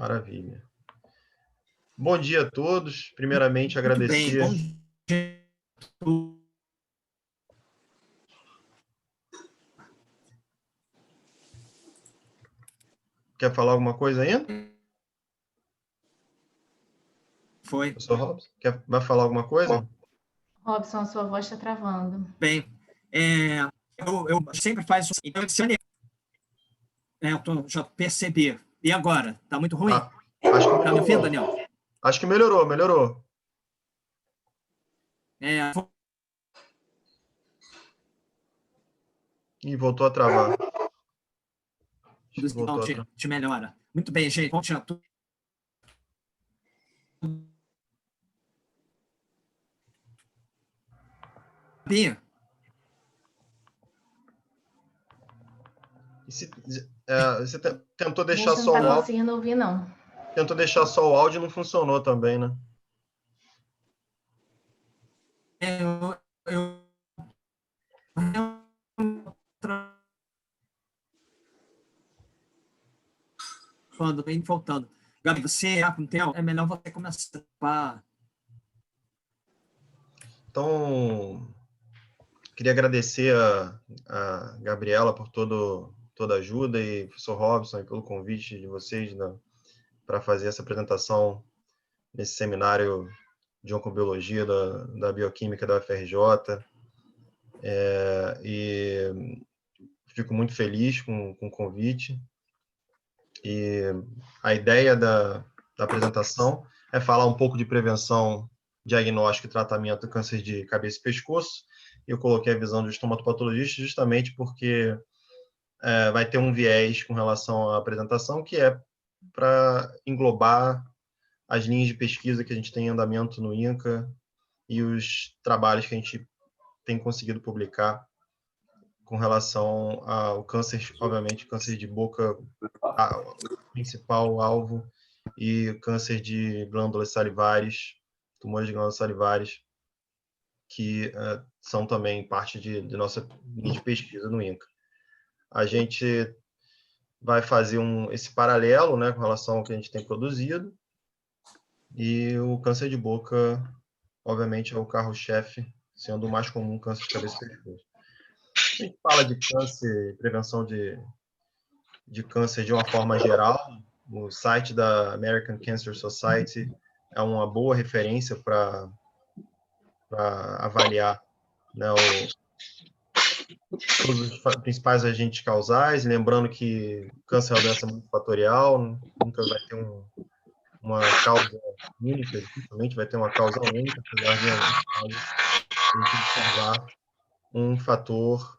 Maravilha. Bom dia a todos. Primeiramente, Muito bem, agradecer. bom dia. Quer falar alguma coisa ainda? Foi. Professor Robson, vai falar alguma coisa? Robson, a sua voz está travando. Bem, eu sempre faço assim. Então, eu já percebi. E agora? Está muito ruim? Acho que Está me ouvindo, melhorou. Daniel? Acho que melhorou. Ih, voltou a travar. Então, te melhora. Muito bem, gente. Bom dia. Bia? Você tentou deixar A gente só não o está áudio. conseguindo ouvir, não. Tentou deixar só o áudio e não funcionou também, né? Quando vem faltando. Gabi, você é melhor você começar a... Então, queria agradecer a Gabriela por toda a ajuda e o professor Robson pelo convite de vocês para fazer essa apresentação nesse seminário de oncobiologia da bioquímica da UFRJ. E fico muito feliz com o convite. E a ideia da apresentação é falar um pouco de prevenção, diagnóstico e tratamento do câncer de cabeça e pescoço. Eu coloquei a visão do estomatopatologista justamente porque vai ter um viés com relação à apresentação, que é para englobar as linhas de pesquisa que a gente tem em andamento no INCA e os trabalhos que a gente tem conseguido publicar com relação ao câncer, obviamente, câncer de boca, o principal alvo, e câncer de glândulas salivares, tumores de glândulas salivares, que são também parte de nossa linha de pesquisa no INCA. A gente vai fazer esse paralelo, né, com relação ao que a gente tem produzido, e o câncer de boca, obviamente, é o carro-chefe, sendo o mais comum câncer de cabeça e pescoço. A gente fala de câncer, prevenção de câncer de uma forma geral. O site da American Cancer Society é uma boa referência para avaliar, né, todos os principais agentes causais, lembrando que câncer é uma doença multifatorial, nunca vai ter uma causa única, dificilmente vai ter uma causa única, apesar de, em alguns casos, a gente observar um fator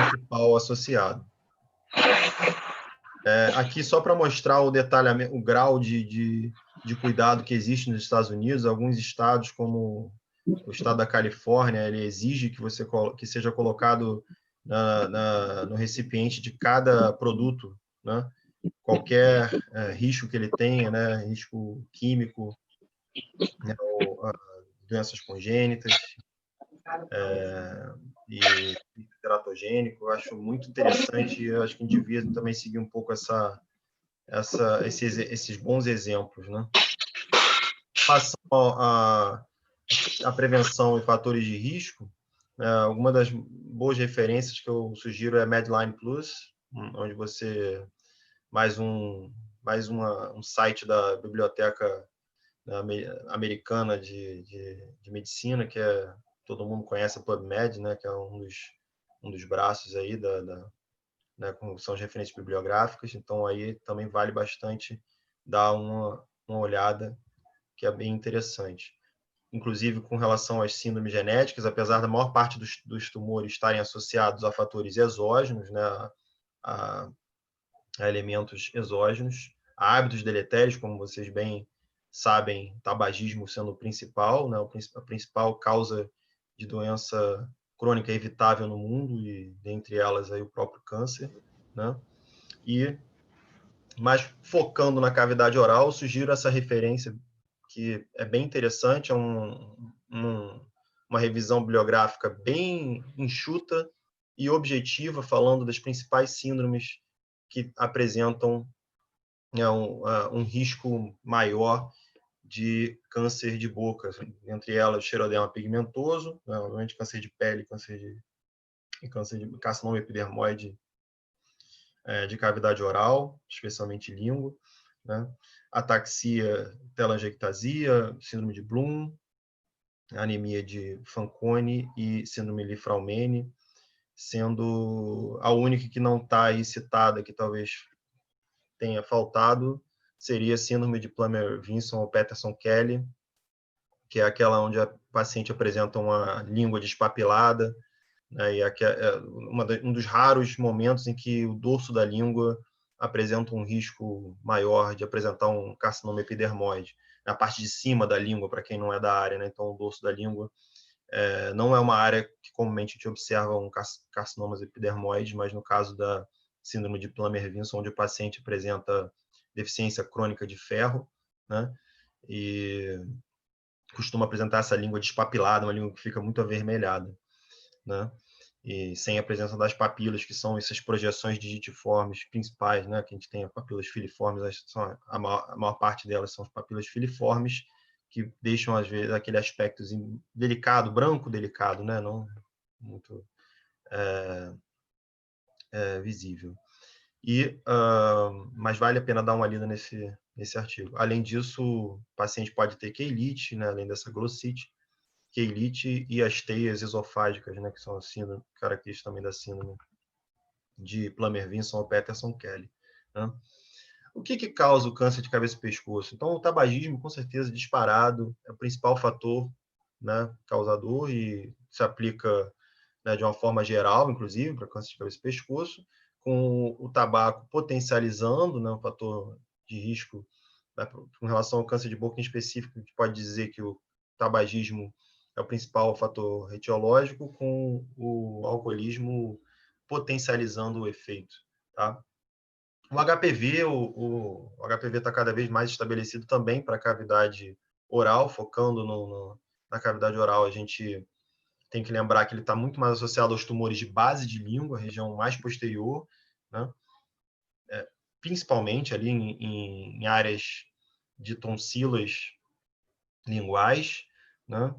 principal associado. Aqui, só para mostrar o detalhamento, o grau de cuidado que existe nos Estados Unidos, alguns estados, como o estado da Califórnia, ele exige que seja colocado no recipiente de cada produto, né? Qualquer risco que ele tenha, né? Risco químico, né? Ou doenças congênitas, e teratogênico. Eu acho muito interessante, eu acho que a gente devia também seguir um pouco esses bons exemplos, né? Passando a prevenção e fatores de risco, alguma das boas referências que eu sugiro é Medline Plus, onde você um site da biblioteca americana de medicina, que todo mundo conhece a PubMed, né, que é um dos braços aí né, são as referências bibliográficas. Então aí também vale bastante dar uma olhada, que é bem interessante. Inclusive com relação às síndromes genéticas, apesar da maior parte dos tumores estarem associados a fatores exógenos, né, a elementos exógenos, a hábitos deletérios, como vocês bem sabem, tabagismo sendo o principal, né, a principal causa de doença crônica evitável no mundo, e dentre elas aí o próprio câncer, né? Mas focando na cavidade oral, eu sugiro essa referência, que é bem interessante, é uma revisão bibliográfica bem enxuta e objetiva, falando das principais síndromes que apresentam um risco maior de câncer de boca, entre elas xeroderma pigmentoso, normalmente câncer de pele, câncer de carcinoma epidermoide de cavidade oral, especialmente língua, né? Ataxia telangiectasia, síndrome de Bloom, anemia de Fanconi e síndrome Li-Fraumeni, sendo a única que não está aí citada, que talvez tenha faltado, seria a síndrome de Plummer-Vinson ou Patterson-Kelly, que é aquela onde a paciente apresenta uma língua despapilada, né, e um dos raros momentos em que o dorso da língua apresenta um risco maior de apresentar um carcinoma epidermoide, na parte de cima da língua, para quem não é da área, né? Então, o dorso da língua não é uma área que comumente a gente observa carcinomas epidermoides, mas no caso da síndrome de Plummer-Vinson, onde o paciente apresenta deficiência crônica de ferro, né? E costuma apresentar essa língua despapilada, uma língua que fica muito avermelhada, né? E sem a presença das papilas, que são essas projeções digitiformes principais, né? Que a gente tem as papilas filiformes, a maior parte delas são as papilas filiformes, que deixam, às vezes, aquele aspecto delicado, branco delicado, né? Não muito visível. Mas vale a pena dar uma lida nesse artigo. Além disso, o paciente pode ter queilite, né? Além dessa glossite, queilite e as teias esofágicas, né? Que são as características também da síndrome de Plummer-Vinson ou Patterson-Kelly, né? O que causa o câncer de cabeça e pescoço? Então, o tabagismo, com certeza, disparado, é o principal fator, né, causador, e se aplica, né, de uma forma geral, inclusive, para câncer de cabeça e pescoço, com o tabaco potencializando, né, um fator de risco, né, com relação ao câncer de boca em específico, a gente pode dizer que o tabagismo é o principal fator etiológico, com o alcoolismo potencializando o efeito, tá? O HPV, o HPV está cada vez mais estabelecido também para a cavidade oral, focando na cavidade oral. A gente tem que lembrar que ele está muito mais associado aos tumores de base de língua, região mais posterior, né? Principalmente ali em áreas de tonsilas linguais, né?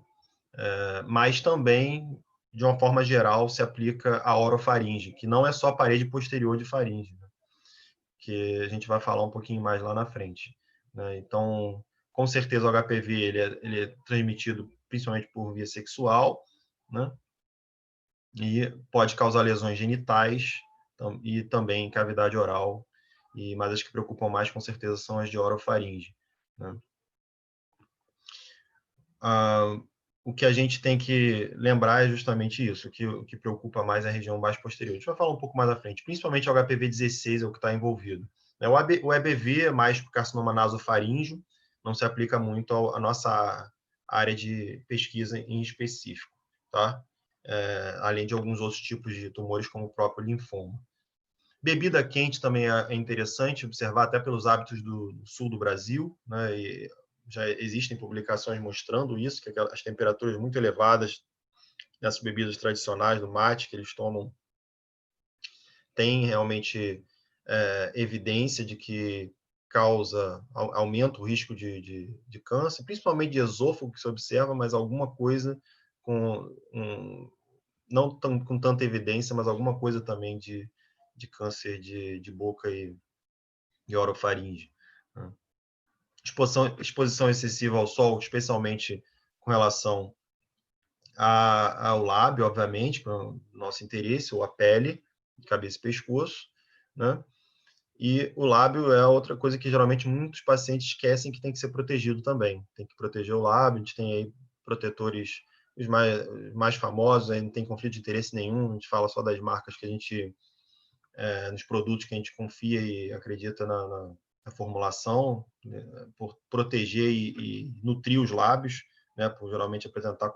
Mas também, de uma forma geral, se aplica a orofaringe, que não é só a parede posterior de faringe, que a gente vai falar um pouquinho mais lá na frente, né? Então, com certeza o HPV ele é transmitido principalmente por via sexual, né? E pode causar lesões genitais e também cavidade oral, mas as que preocupam mais com certeza são as de orofaringe, né? O que a gente tem que lembrar é justamente isso, que o que preocupa mais é a região mais posterior. A gente vai falar um pouco mais à frente, principalmente o HPV-16 é o que está envolvido. O EBV é mais para o carcinoma nasofaríngeo, não se aplica muito à nossa área de pesquisa em específico, tá? Além de alguns outros tipos de tumores, como o próprio linfoma. Bebida quente também é interessante observar, até pelos hábitos do sul do Brasil, né? E já existem publicações mostrando isso, que as temperaturas muito elevadas nessas bebidas tradicionais do mate que eles tomam tem realmente evidência de que aumenta o risco de câncer, principalmente de esôfago que se observa, mas alguma coisa não com tanta evidência, mas alguma coisa também de câncer de boca e orofaringe, né? Exposição excessiva ao sol, especialmente com relação ao lábio, obviamente, para o nosso interesse, ou a pele, cabeça e pescoço, né? E o lábio é outra coisa que geralmente muitos pacientes esquecem que tem que ser protegido também. Tem que proteger o lábio, a gente tem aí protetores os mais famosos, aí não tem conflito de interesse nenhum, a gente fala só das marcas que a gente, nos produtos que a gente confia e acredita na formulação, né, por proteger e nutrir os lábios, né, por geralmente apresentar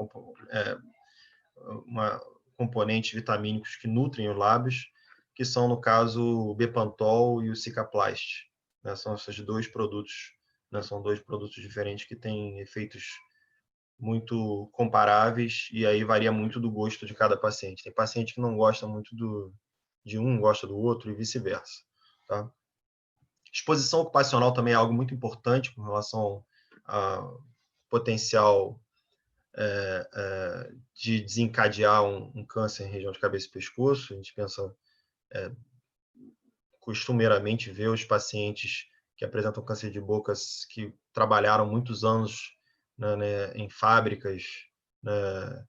componentes vitamínicos que nutrem os lábios, que são, no caso, o Bepantol e o Cicaplast, né? São esses dois produtos, né? São dois produtos diferentes que têm efeitos muito comparáveis e aí varia muito do gosto de cada paciente. Tem paciente que não gosta muito de um, gosta do outro e vice-versa, tá? Exposição ocupacional também é algo muito importante com relação ao potencial de desencadear um câncer em região de cabeça e pescoço. A gente pensa, costumeiramente, ver os pacientes que apresentam câncer de boca que trabalharam muitos anos, né, em fábricas, né,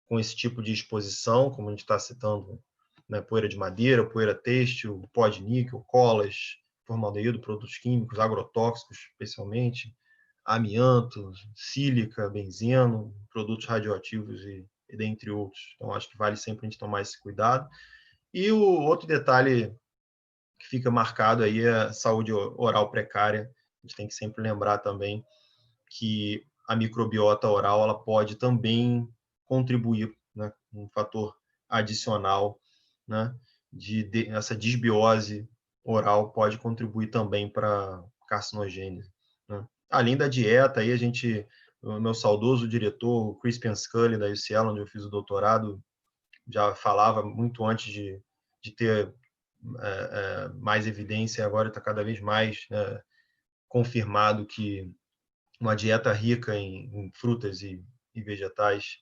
com esse tipo de exposição, como a gente está citando, né, poeira de madeira, poeira têxtil, pó de níquel, colas, formaldeído, produtos químicos, agrotóxicos, especialmente, amianto, sílica, benzeno, produtos radioativos e dentre outros. Então, acho que vale sempre a gente tomar esse cuidado. E o outro detalhe que fica marcado aí é a saúde oral precária. A gente tem que sempre lembrar também que a microbiota oral ela pode também contribuir, né, um fator adicional, né, essa disbiose oral pode contribuir também para carcinogênese, né. Além da dieta, aí o meu saudoso diretor, o Chris Scully, da UCL, onde eu fiz o doutorado, já falava muito antes de ter mais evidência, agora está cada vez mais, né, confirmado que uma dieta rica em frutas e vegetais,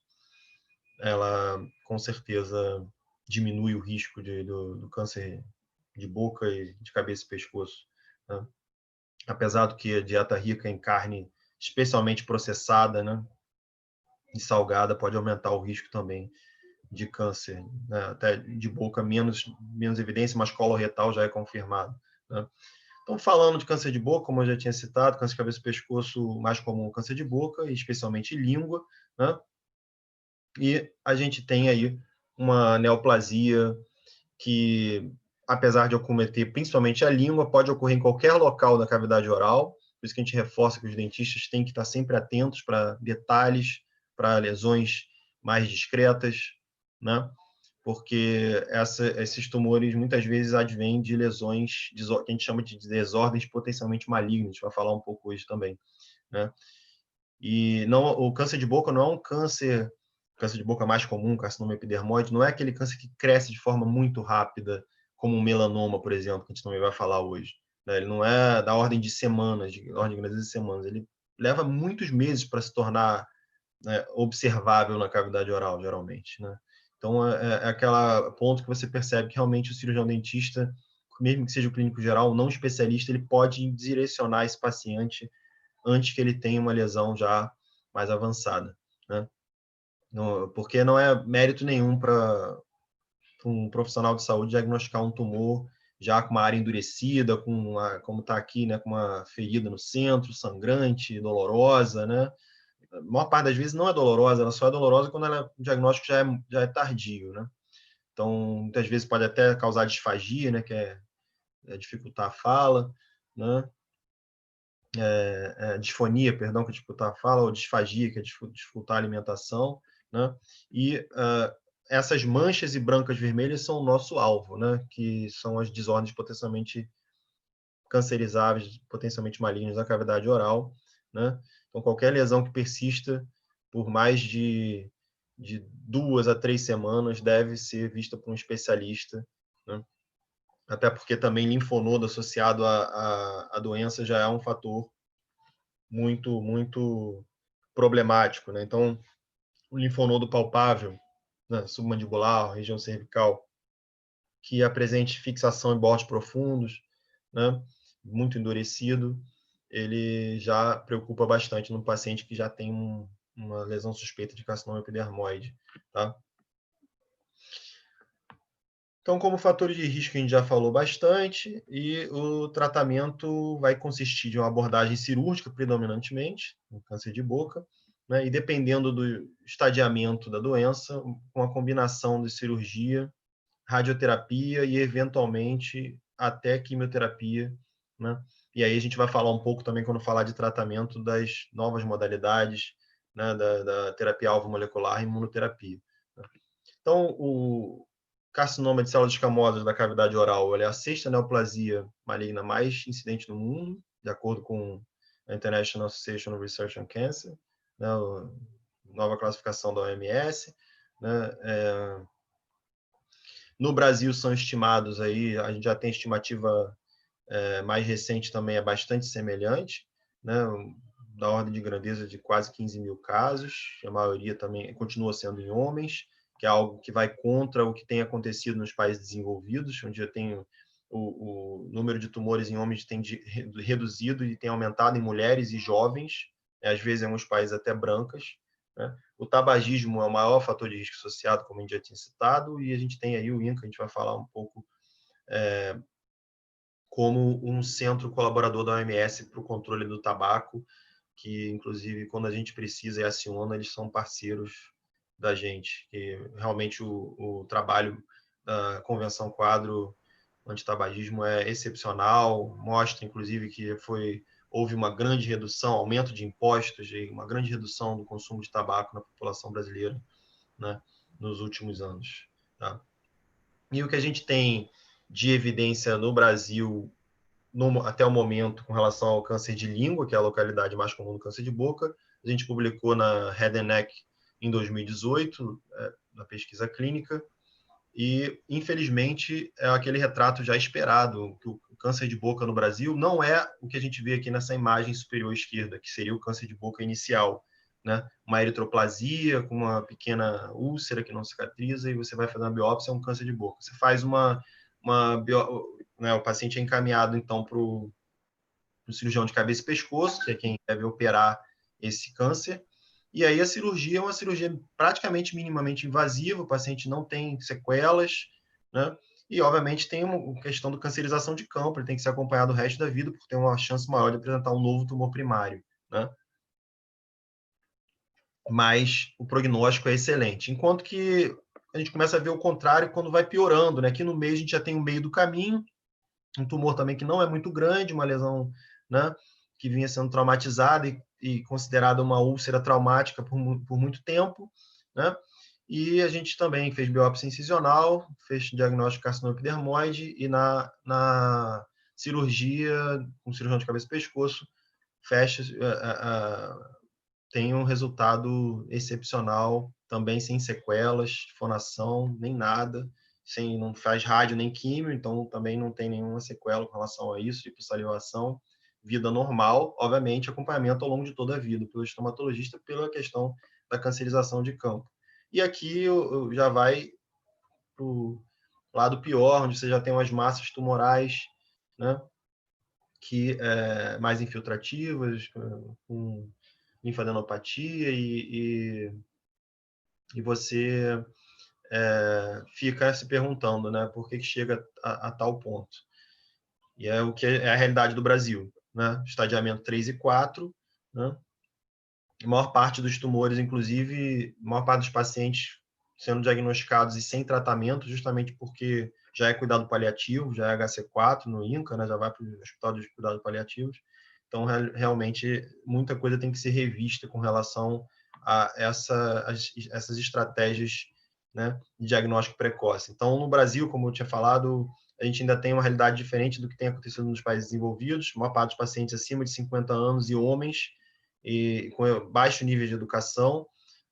ela com certeza diminui o risco do câncer de boca e de cabeça e pescoço, né? Apesar do que a dieta rica em carne, especialmente processada, né, e salgada, pode aumentar o risco também de câncer, né? Até de boca menos evidência, mas coloretal já é confirmado, né? Então, falando de câncer de boca, como eu já tinha citado, câncer de cabeça e pescoço, mais comum câncer de boca, especialmente língua, né? E a gente tem aí uma neoplasia que, apesar de acometer principalmente a língua, pode ocorrer em qualquer local da cavidade oral, por isso que a gente reforça que os dentistas têm que estar sempre atentos para detalhes, para lesões mais discretas, né? Porque esses tumores muitas vezes advêm de lesões que a gente chama de desordens potencialmente malignas, a gente vai falar um pouco hoje também, né? E não, o câncer de boca não é um câncer de boca mais comum, carcinoma epidermoide, não é aquele câncer que cresce de forma muito rápida, como um melanoma, por exemplo, que a gente também vai falar hoje, né? Ele não é da ordem de semanas, de ordem de grandeza de semanas, ele leva muitos meses para se tornar, né, observável na cavidade oral, geralmente, né? Então, é aquele ponto que você percebe que realmente o cirurgião dentista, mesmo que seja o clínico geral, não especialista, ele pode direcionar esse paciente antes que ele tenha uma lesão já mais avançada, né? Porque não é mérito nenhum para um profissional de saúde diagnosticar um tumor já com uma área endurecida, como está aqui, né, com uma ferida no centro, sangrante, dolorosa, né? A maior parte das vezes não é dolorosa, ela só é dolorosa quando o diagnóstico já é tardio, né? Então, muitas vezes pode até causar disfagia, né, que é dificultar a fala, né? Disfonia, perdão, que é dificultar a fala, ou disfagia, que é dificultar a alimentação, né? E essas manchas e brancas vermelhas são o nosso alvo, né? Que são as desordens potencialmente cancerizáveis, potencialmente malignas da cavidade oral, né? Então, qualquer lesão que persista por mais de 2 a 3 semanas deve ser vista por um especialista, né? Até porque também linfonodo associado à doença já é um fator muito, muito problemático, né? Então, o linfonodo palpável, né, submandibular, região cervical, que apresente fixação em bordos profundos, né, muito endurecido, ele já preocupa bastante no paciente que já tem uma lesão suspeita de carcinoma epidermoide, tá? Então, como fatores de risco, a gente já falou bastante, e o tratamento vai consistir de uma abordagem cirúrgica, predominantemente, no câncer de boca, né, e dependendo do estadiamento da doença, com a combinação de cirurgia, radioterapia e, eventualmente, até quimioterapia, né? E aí a gente vai falar um pouco também, quando falar de tratamento, das novas modalidades, né, da terapia alvo molecular e imunoterapia, né? Então, o carcinoma de células escamosas da cavidade oral é a sexta neoplasia maligna mais incidente no mundo, de acordo com a International Association of Research on Cancer, né, a nova classificação da OMS, né? No Brasil são estimados aí, a gente já tem estimativa mais recente também é bastante semelhante, né? Da ordem de grandeza de quase 15 mil casos, a maioria também continua sendo em homens, que é algo que vai contra o que tem acontecido nos países desenvolvidos, onde já tem o número de tumores em homens tem reduzido e tem aumentado em mulheres e jovens, às vezes em alguns países até brancas, né? O tabagismo é o maior fator de risco associado, como a gente já tinha citado, e a gente tem aí o INCA, a gente vai falar um pouco como um centro colaborador da OMS para o controle do tabaco, que, inclusive, quando a gente precisa e aciona, eles são parceiros da gente. E, realmente, o trabalho da Convenção Quadro Antitabagismo é excepcional, mostra, inclusive, que houve uma grande redução, aumento de impostos e uma grande redução do consumo de tabaco na população brasileira, né, nos últimos anos. Tá? E o que a gente tem de evidência no Brasil até o momento, com relação ao câncer de língua, que é a localidade mais comum do câncer de boca. A gente publicou na Head and Neck em 2018, na pesquisa clínica, e, infelizmente, é aquele retrato já esperado, que o câncer de boca no Brasil não é o que a gente vê aqui nessa imagem superior esquerda, que seria o câncer de boca inicial, né? Uma eritroplasia com uma pequena úlcera que não cicatriza, e você vai fazer uma biópsia, é um câncer de boca. Você faz né, o paciente é encaminhado, então, para o cirurgião de cabeça e pescoço, que é quem deve operar esse câncer, e aí a cirurgia é uma cirurgia praticamente minimamente invasiva, o paciente não tem sequelas, né? E, obviamente, tem uma questão de cancerização de campo, ele tem que ser acompanhado o resto da vida, porque tem uma chance maior de apresentar um novo tumor primário, né? Mas o prognóstico é excelente. Enquanto que a gente começa a ver o contrário quando vai piorando, né? Aqui no meio a gente já tem o meio do caminho, um tumor também que não é muito grande, uma lesão, né, que vinha sendo traumatizada e considerada uma úlcera traumática por muito tempo, né? E a gente também fez biópsia incisional, fez diagnóstico de carcinoma epidermoide e na cirurgia, com cirurgião de cabeça e pescoço, tem um resultado excepcional, também sem sequelas, fonação, nem nada, não faz rádio nem químio, então também não tem nenhuma sequela com relação a isso, hipossalivação, vida normal, obviamente, acompanhamento ao longo de toda a vida, pelo estomatologista, pela questão da cancerização de campo. E aqui já vai para o lado pior, onde você já tem umas massas tumorais, né, que mais infiltrativas, com linfadenopatia, e você fica se perguntando, né, por que chega a tal ponto. E é o que é a realidade do Brasil, né? Estadiamento 3 e 4, né? A maior parte dos tumores, inclusive, a maior parte dos pacientes sendo diagnosticados e sem tratamento, justamente porque já é cuidado paliativo, já é HC4 no INCA, né? Já vai para o Hospital de Cuidados Paliativos. Então, realmente, muita coisa tem que ser revista com relação a essas estratégias, né, de diagnóstico precoce. Então, no Brasil, como eu tinha falado, a gente ainda tem uma realidade diferente do que tem acontecido nos países desenvolvidos. A maior parte dos pacientes acima de 50 anos e homens, e com baixo nível de educação,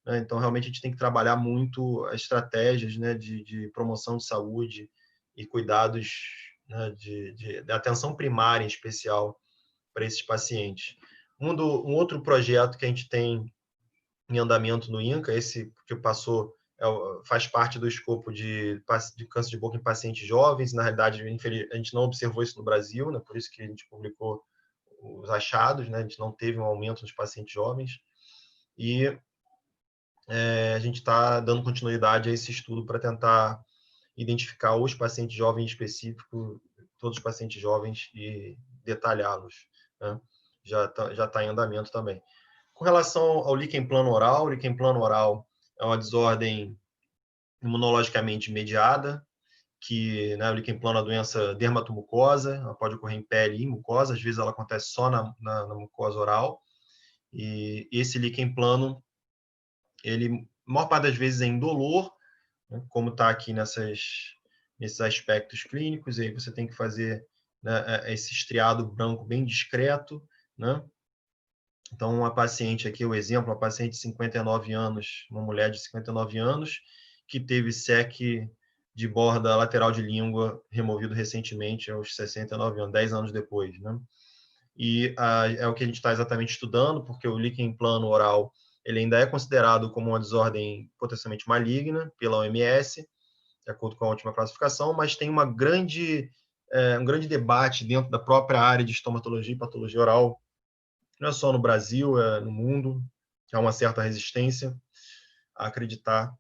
né? Então, realmente, a gente tem que trabalhar muito as estratégias, né, de promoção de saúde e cuidados, né, de atenção primária, em especial, para esses pacientes. Um outro projeto que a gente tem em andamento no INCA, esse que passou, faz parte do escopo de câncer de boca em pacientes jovens. Na realidade, a gente não observou isso no Brasil, né? Por isso que a gente publicou os achados, né? A gente não teve um aumento nos pacientes jovens. E a gente está dando continuidade a esse estudo para tentar identificar os pacientes jovens em específico, todos os pacientes jovens, e detalhá-los, né? Já tá em andamento também. Com relação ao líquen plano oral, o líquen plano oral é uma desordem imunologicamente mediada, que, né, o líquen plano é uma doença dermatomucosa, ela pode ocorrer em pele e mucosa, às vezes ela acontece só na mucosa oral, e esse líquen plano, ele, a maior parte das vezes, é indolor, né, como está aqui nesses aspectos clínicos, e aí você tem que fazer, né, esse estriado branco bem discreto, né? Então, uma paciente aqui, o exemplo, uma paciente de 59 anos, uma mulher de 59 anos, que teve SEC de borda lateral de língua removido recentemente, aos 69 anos, 10 anos depois, né? E é o que a gente está exatamente estudando, porque o líquen plano oral ele ainda é considerado como uma desordem potencialmente maligna pela OMS, de acordo com a última classificação, mas tem um grande debate dentro da própria área de estomatologia e patologia oral, não é só no Brasil, é no mundo, há uma certa resistência a acreditar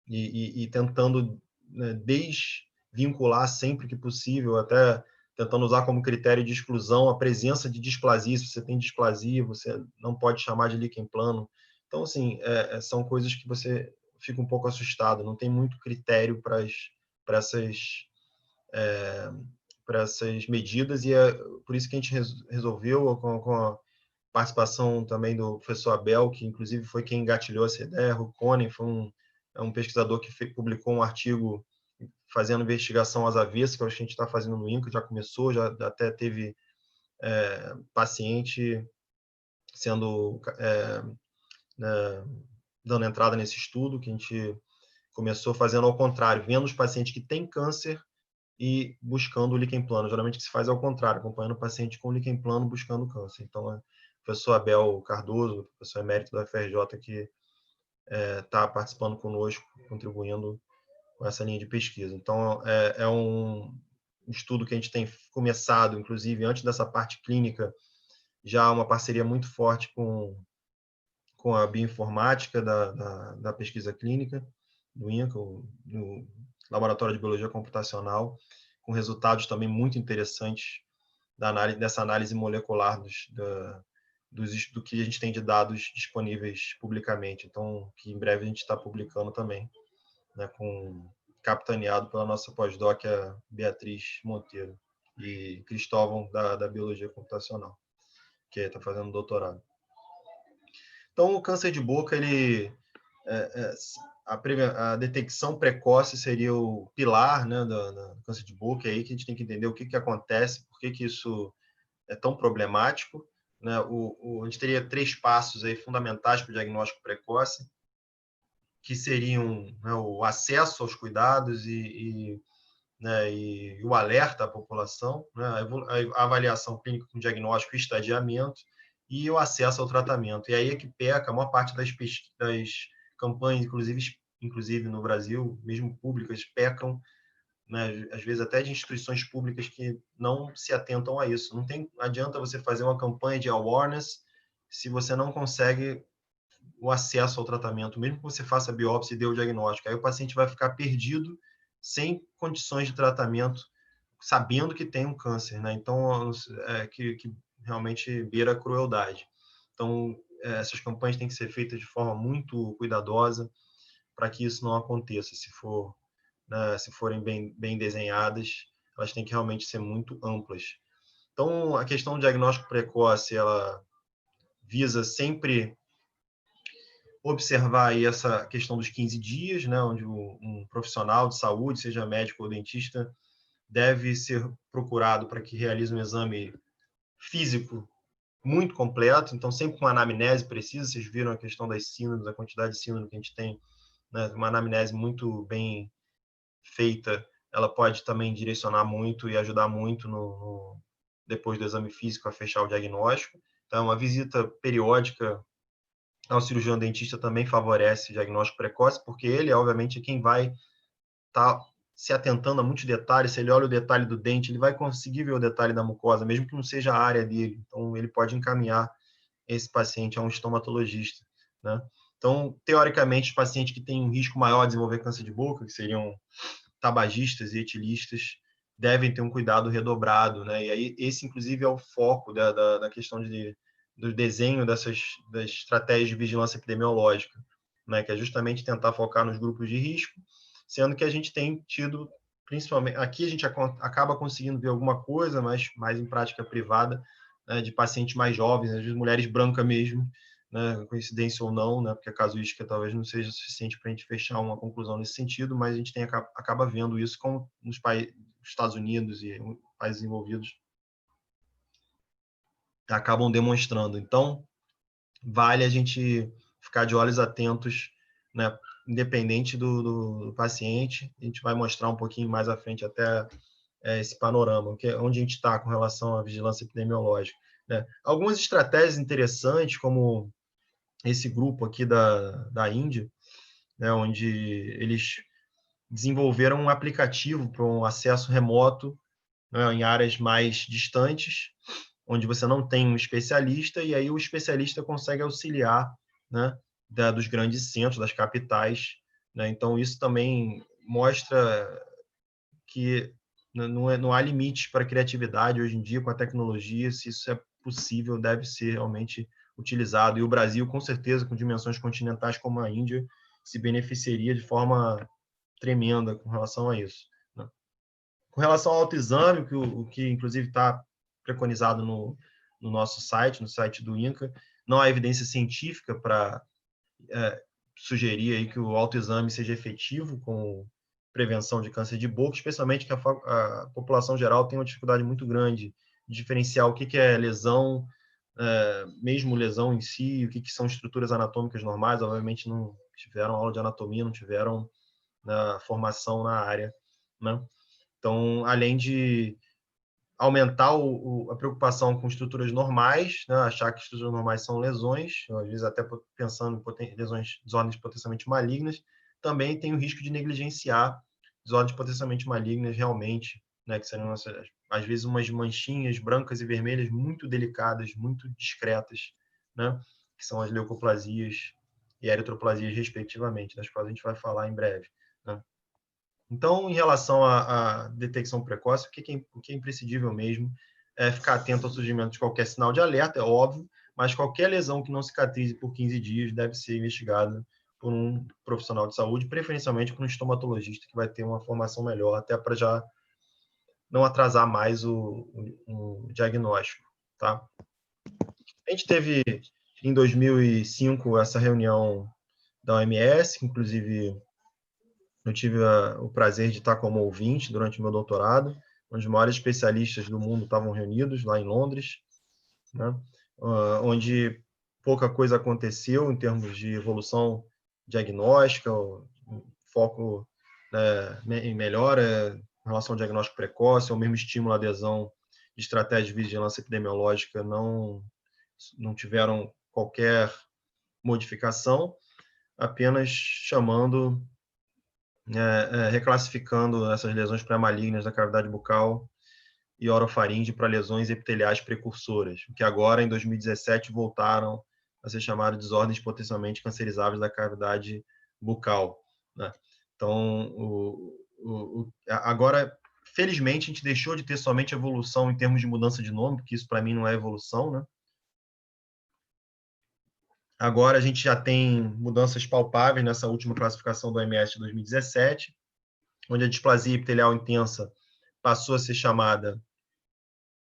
e tentando, né, desvincular sempre que possível, até tentando usar como critério de exclusão a presença de displasia. Se você tem displasia, você não pode chamar de líquen plano. Então, assim, são coisas que você fica um pouco assustado, não tem muito critério para essas medidas, e é por isso que a gente resolveu, com a participação também do professor Abel, que inclusive foi quem engatilhou essa ideia. O Conen foi um pesquisador que publicou um artigo fazendo investigação às avessas, que é o que a gente está fazendo no INCA, já começou, já até teve paciente sendo né, dando entrada nesse estudo, que a gente começou fazendo ao contrário, vendo os pacientes que têm câncer e buscando o líquen plano. Geralmente o que se faz é ao contrário, acompanhando o paciente com líquen plano buscando câncer. Então, o professor Abel Cardoso, professor emérito da UFRJ, que está participando conosco, contribuindo com essa linha de pesquisa. Então, é um estudo que a gente tem começado, inclusive, antes dessa parte clínica, já uma parceria muito forte com a bioinformática da pesquisa clínica, do INCA, no Laboratório de Biologia Computacional, com resultados também muito interessantes dessa análise molecular do que a gente tem de dados disponíveis publicamente. Então, que em breve a gente está publicando também, né, capitaneado pela nossa pós-doc, a Beatriz Monteiro, e Cristóvão, da Biologia Computacional, que está fazendo doutorado. Então, o câncer de boca, a detecção precoce seria o pilar, né, do câncer de boca. É aí que a gente tem que entender o que acontece, por que isso é tão problemático, né? A gente teria 3 passos aí fundamentais para o diagnóstico precoce, que seriam, né, o acesso aos cuidados né, e o alerta à população, né, a avaliação clínica com diagnóstico e estadiamento, e o acesso ao tratamento. E aí é que peca a maior parte das campanhas, inclusive no Brasil, mesmo públicas, pecam, né, às vezes até de instituições públicas que não se atentam a isso. Não adianta você fazer uma campanha de awareness se você não consegue o acesso ao tratamento, mesmo que você faça a biópsia e dê o diagnóstico. Aí o paciente vai ficar perdido, sem condições de tratamento, sabendo que tem um câncer, né? Então, que realmente beira a crueldade. Então, essas campanhas têm que ser feitas de forma muito cuidadosa para que isso não aconteça. Se forem bem desenhadas, elas têm que realmente ser muito amplas. Então, a questão do diagnóstico precoce, ela visa sempre observar aí essa questão dos 15 dias, né, onde um profissional de saúde, seja médico ou dentista, deve ser procurado para que realize um exame físico muito completo, então sempre com uma anamnese precisa. Vocês viram a questão das sínodos, a quantidade de sínodo que a gente tem, né, uma anamnese muito bem feita, ela pode também direcionar muito e ajudar muito depois do exame físico a fechar o diagnóstico. Então, uma visita periódica ao cirurgião dentista também favorece o diagnóstico precoce, porque ele, obviamente, é quem vai estar se atentando a muitos detalhes. Se ele olha o detalhe do dente, ele vai conseguir ver o detalhe da mucosa, mesmo que não seja a área dele. Então, ele pode encaminhar esse paciente a um estomatologista, né? Então, teoricamente, os pacientes que têm um risco maior de desenvolver câncer de boca, que seriam tabagistas e etilistas, devem ter um cuidado redobrado, né? E aí, esse, inclusive, é o foco da questão do desenho das estratégias de vigilância epidemiológica, né? Que é justamente tentar focar nos grupos de risco, sendo que a gente tem tido, principalmente, aqui a gente acaba conseguindo ver alguma coisa, mas mais em prática privada, né, de pacientes mais jovens, às vezes mulheres brancas mesmo, né, coincidência ou não, né, porque a casuística talvez não seja suficiente para a gente fechar uma conclusão nesse sentido, mas a gente acaba vendo isso como nos Estados Unidos e países envolvidos acabam demonstrando. Então, vale a gente ficar de olhos atentos, né, independente do paciente. A gente vai mostrar um pouquinho mais à frente até esse panorama, onde a gente está com relação à vigilância epidemiológica, né? Algumas estratégias interessantes, como esse grupo aqui da Índia, né, onde eles desenvolveram um aplicativo para um acesso remoto, né, em áreas mais distantes, onde você não tem um especialista, e aí o especialista consegue auxiliar, né, dos grandes centros, das capitais, né? Então, isso também mostra que não há limites para a criatividade hoje em dia com a tecnologia. Se isso é possível, deve ser realmente utilizado. E o Brasil, com certeza, com dimensões continentais como a Índia, se beneficiaria de forma tremenda com relação a isso, né? Com relação ao autoexame, o que inclusive está preconizado no nosso site, no site do INCA, não há evidência científica para sugerir aí que o autoexame seja efetivo com prevenção de câncer de boca, especialmente que a população geral tem uma dificuldade muito grande de diferenciar o que é lesão, mesmo lesão em si, o que são estruturas anatômicas normais. Obviamente não tiveram aula de anatomia, não tiveram formação na área, né? Então, além de aumentar a preocupação com estruturas normais, né? Achar que estruturas normais são lesões, às vezes até pensando em lesões, desordens potencialmente malignas, também tem o risco de negligenciar desordens potencialmente malignas realmente, né? Que seriam, às vezes, umas manchinhas brancas e vermelhas muito delicadas, muito discretas, né? Que são as leucoplasias e eritroplasias, respectivamente, das quais a gente vai falar em breve, né? Então, em relação à detecção precoce, o que é imprescindível mesmo é ficar atento ao surgimento de qualquer sinal de alerta, é óbvio, mas qualquer lesão que não cicatrize por 15 dias deve ser investigada por um profissional de saúde, preferencialmente por um estomatologista, que vai ter uma formação melhor, até para já não atrasar mais o diagnóstico, tá? A gente teve, em 2005, essa reunião da OMS, que inclusive eu tive o prazer de estar como ouvinte durante o meu doutorado, onde os maiores especialistas do mundo estavam reunidos lá em Londres, né? Onde pouca coisa aconteceu em termos de evolução diagnóstica, foco, né, em melhora em relação ao diagnóstico precoce, ou mesmo estímulo à adesão de estratégias de vigilância epidemiológica não tiveram qualquer modificação, apenas chamando, reclassificando essas lesões pré-malignas da cavidade bucal e orofaringe para lesões epiteliais precursoras, que agora, em 2017, voltaram a ser chamadas de desordens potencialmente cancerizáveis da cavidade bucal, né? Então, agora, felizmente, a gente deixou de ter somente evolução em termos de mudança de nome, porque isso, para mim, não é evolução, né? Agora a gente já tem mudanças palpáveis nessa última classificação do OMS de 2017, onde a displasia epitelial intensa passou a ser chamada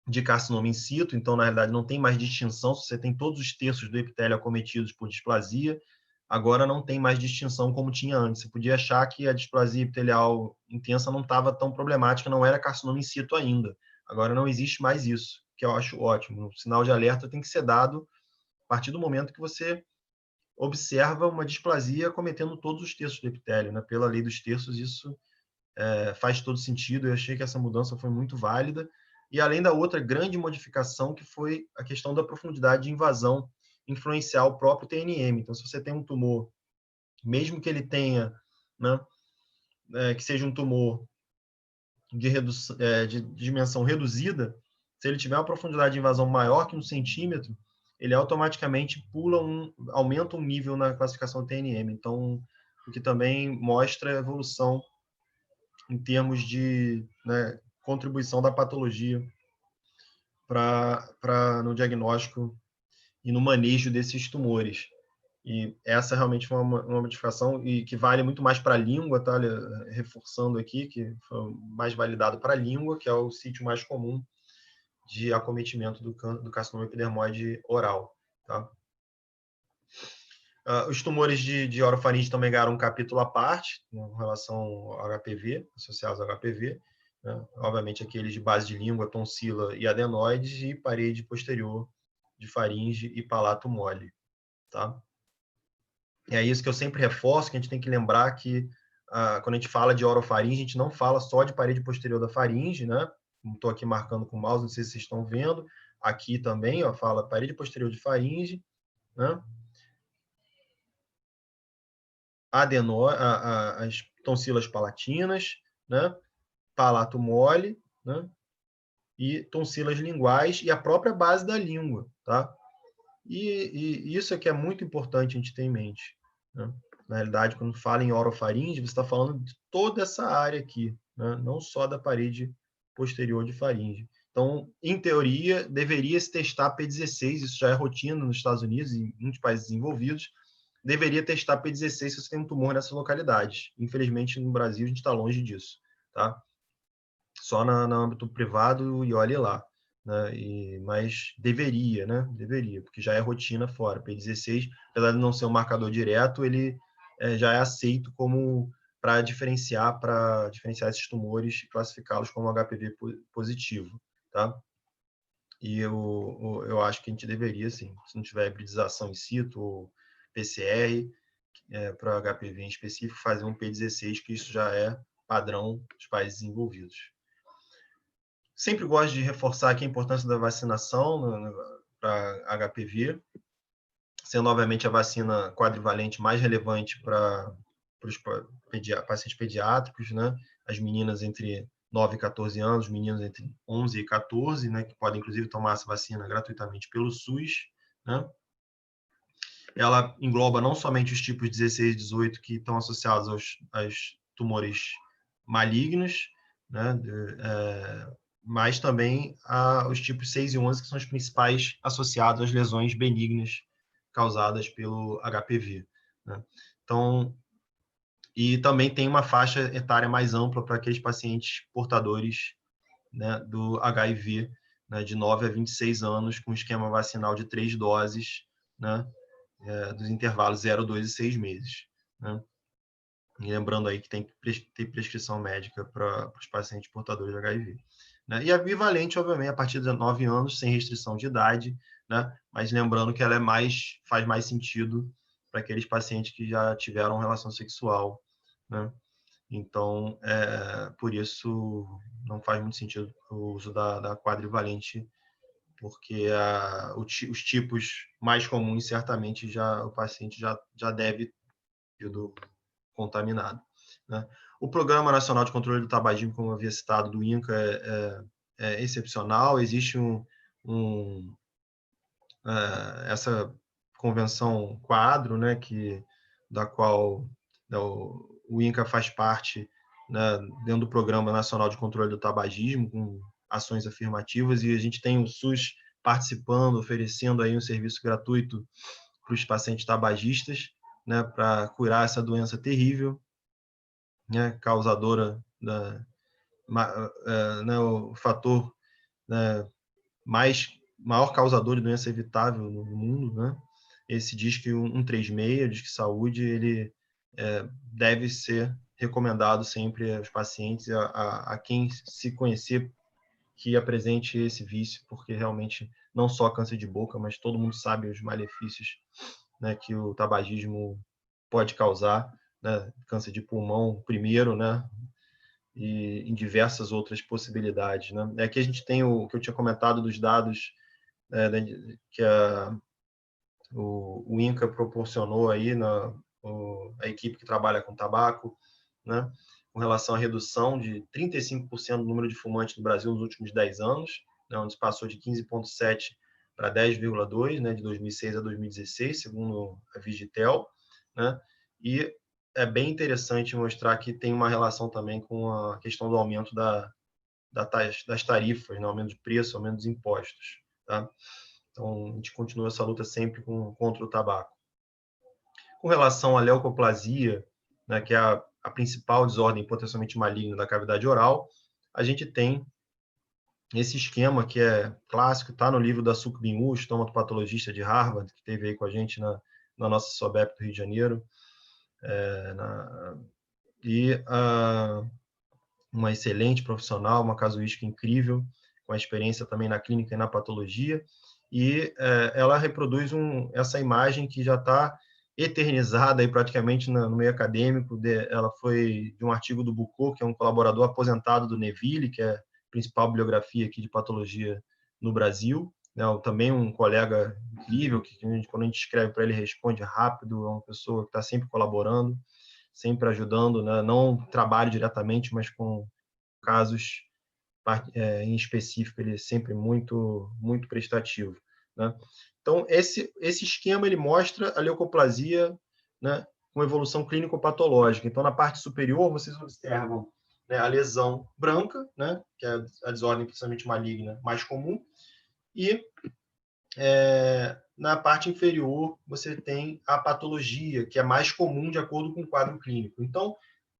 de carcinoma in situ. Então, na realidade, não tem mais distinção se você tem todos os terços do epitélio acometidos por displasia. Agora não tem mais distinção como tinha antes. Você podia achar que a displasia epitelial intensa não estava tão problemática, não era carcinoma in situ ainda. Agora não existe mais isso, que eu acho ótimo. O sinal de alerta tem que ser dado a partir do momento que você observa uma displasia acometendo todos os terços do epitélio, né? Pela lei dos terços, isso faz todo sentido. Eu achei que essa mudança foi muito válida. E além da outra grande modificação, que foi a questão da profundidade de invasão influenciar o próprio TNM. Então, se você tem um tumor, mesmo que ele tenha, né, que seja um tumor de dimensão reduzida, se ele tiver uma profundidade de invasão maior que 1 centímetro, ele automaticamente aumenta um nível na classificação do TNM. Então, o que também mostra a evolução em termos de, né, contribuição da patologia no diagnóstico e no manejo desses tumores. E essa realmente foi uma modificação e que vale muito mais para a língua, tá? Reforçando aqui, que foi mais validado para a língua, que é o sítio mais comum de acometimento do carcinoma epidermoide oral, tá? Os tumores de orofaringe também ganharam um capítulo à parte, com relação ao HPV, associados ao HPV, né? Obviamente aqueles de base de língua, tonsila e adenoides, e parede posterior de faringe e palato mole, tá? E é isso que eu sempre reforço, que a gente tem que lembrar que quando a gente fala de orofaringe, a gente não fala só de parede posterior da faringe, né? Estou aqui marcando com o mouse, não sei se vocês estão vendo. Aqui também, ó, fala parede posterior de faringe, né? As tonsilas palatinas, né? Palato mole, né? E tonsilas linguais e a própria base da língua, tá? E isso é que é muito importante a gente ter em mente, né? Na realidade, quando fala em orofaringe, você está falando de toda essa área aqui, né? Não só da parede posterior de faringe. Então, em teoria, deveria se testar P16, isso já é rotina nos Estados Unidos e em muitos países desenvolvidos, deveria testar P16 se você tem um tumor nessas localidades. Infelizmente, no Brasil, a gente está longe disso, tá? Só no âmbito privado e olhe lá. Né? Mas deveria, né? Deveria, porque já é rotina fora. P16, apesar de não ser um marcador direto, ele já é aceito como para diferenciar esses tumores e classificá-los como HPV positivo, tá? E eu acho que a gente deveria, sim, se não tiver hibridização in situ ou PCR, para HPV em específico, fazer um P16, que isso já é padrão dos países desenvolvidos. Sempre gosto de reforçar aqui a importância da vacinação para HPV, sendo, obviamente, a vacina quadrivalente mais relevante para os pacientes pediátricos, né? As meninas entre 9 e 14 anos, os meninos entre 11 e 14, né? Que podem, inclusive, tomar essa vacina gratuitamente pelo SUS, né? Ela engloba não somente os tipos 16 e 18 que estão associados aos tumores malignos, né? Mas também os tipos 6 e 11, que são os principais associados às lesões benignas causadas pelo HPV. Né? Então, e também tem uma faixa etária mais ampla para aqueles pacientes portadores, né, do HIV, né, de 9 a 26 anos, com esquema vacinal de 3 doses, né, dos intervalos 0, 2 e 6 meses. Né? E lembrando aí que tem que ter prescrição médica para os pacientes portadores de HIV. Né? E a bivalente, obviamente, a partir de 9 anos, sem restrição de idade, né? Mas lembrando que ela faz mais sentido para aqueles pacientes que já tiveram relação sexual. Né? Então, por isso, não faz muito sentido o uso da quadrivalente, porque os tipos mais comuns, certamente, o paciente já deve ter sido contaminado. Né? O Programa Nacional de Controle do Tabagismo, como eu havia citado, do INCA, é excepcional. Existe essa convenção quadro, né, da qual o INCA faz parte, né, dentro do Programa Nacional de Controle do Tabagismo, com ações afirmativas, e a gente tem o SUS participando, oferecendo aí um serviço gratuito para os pacientes tabagistas, né, para curar essa doença terrível, né, causadora né, o fator, né, maior causador de doença evitável no mundo, né? Esse DISC 136, o DISC Saúde, ele deve ser recomendado sempre aos pacientes, a quem se conhecer que apresente esse vício, porque realmente não só câncer de boca, mas todo mundo sabe os malefícios, né, que o tabagismo pode causar, né? Câncer de pulmão primeiro, né? E em diversas outras possibilidades, né? Aqui a gente tem o que eu tinha comentado dos dados, que o INCA proporcionou aí a equipe que trabalha com tabaco, né? Com relação à redução de 35% do número de fumantes no Brasil nos últimos 10 anos, né? Onde se passou de 15,7 para 10,2, né? De 2006 a 2016, segundo a Vigitel, né? E é bem interessante mostrar que tem uma relação também com a questão do aumento das tarifas, né? Aumento de preço, aumento dos impostos. Tá? Então, a gente continua essa luta sempre contra o tabaco. Com relação à leucoplasia, né, que é a principal desordem potencialmente maligna da cavidade oral, a gente tem esse esquema que é clássico, está no livro da Suk Bin-woo, estomatopatologista de Harvard, que esteve aí com a gente na nossa SOBEP do Rio de Janeiro, uma excelente profissional, uma casuística incrível, com a experiência também na clínica e na patologia, e ela reproduz essa imagem que já está eternizada aí praticamente no meio acadêmico. Ela foi de um artigo do Bucco, que é um colaborador aposentado do Neville, que é a principal bibliografia aqui de patologia no Brasil, né? Também um colega incrível, que quando a gente escreve para ele, responde rápido, é uma pessoa que está sempre colaborando, sempre ajudando, né? Não trabalho diretamente, mas com casos em específico, ele é sempre muito prestativo, né? Então, esse esquema ele mostra a leucoplasia, né, com evolução clínico-patológica. Então, na parte superior, vocês observam, né, a lesão branca, né, que é a desordem principalmente maligna mais comum, e na parte inferior você tem a patologia, que é mais comum de acordo com o quadro clínico. Então,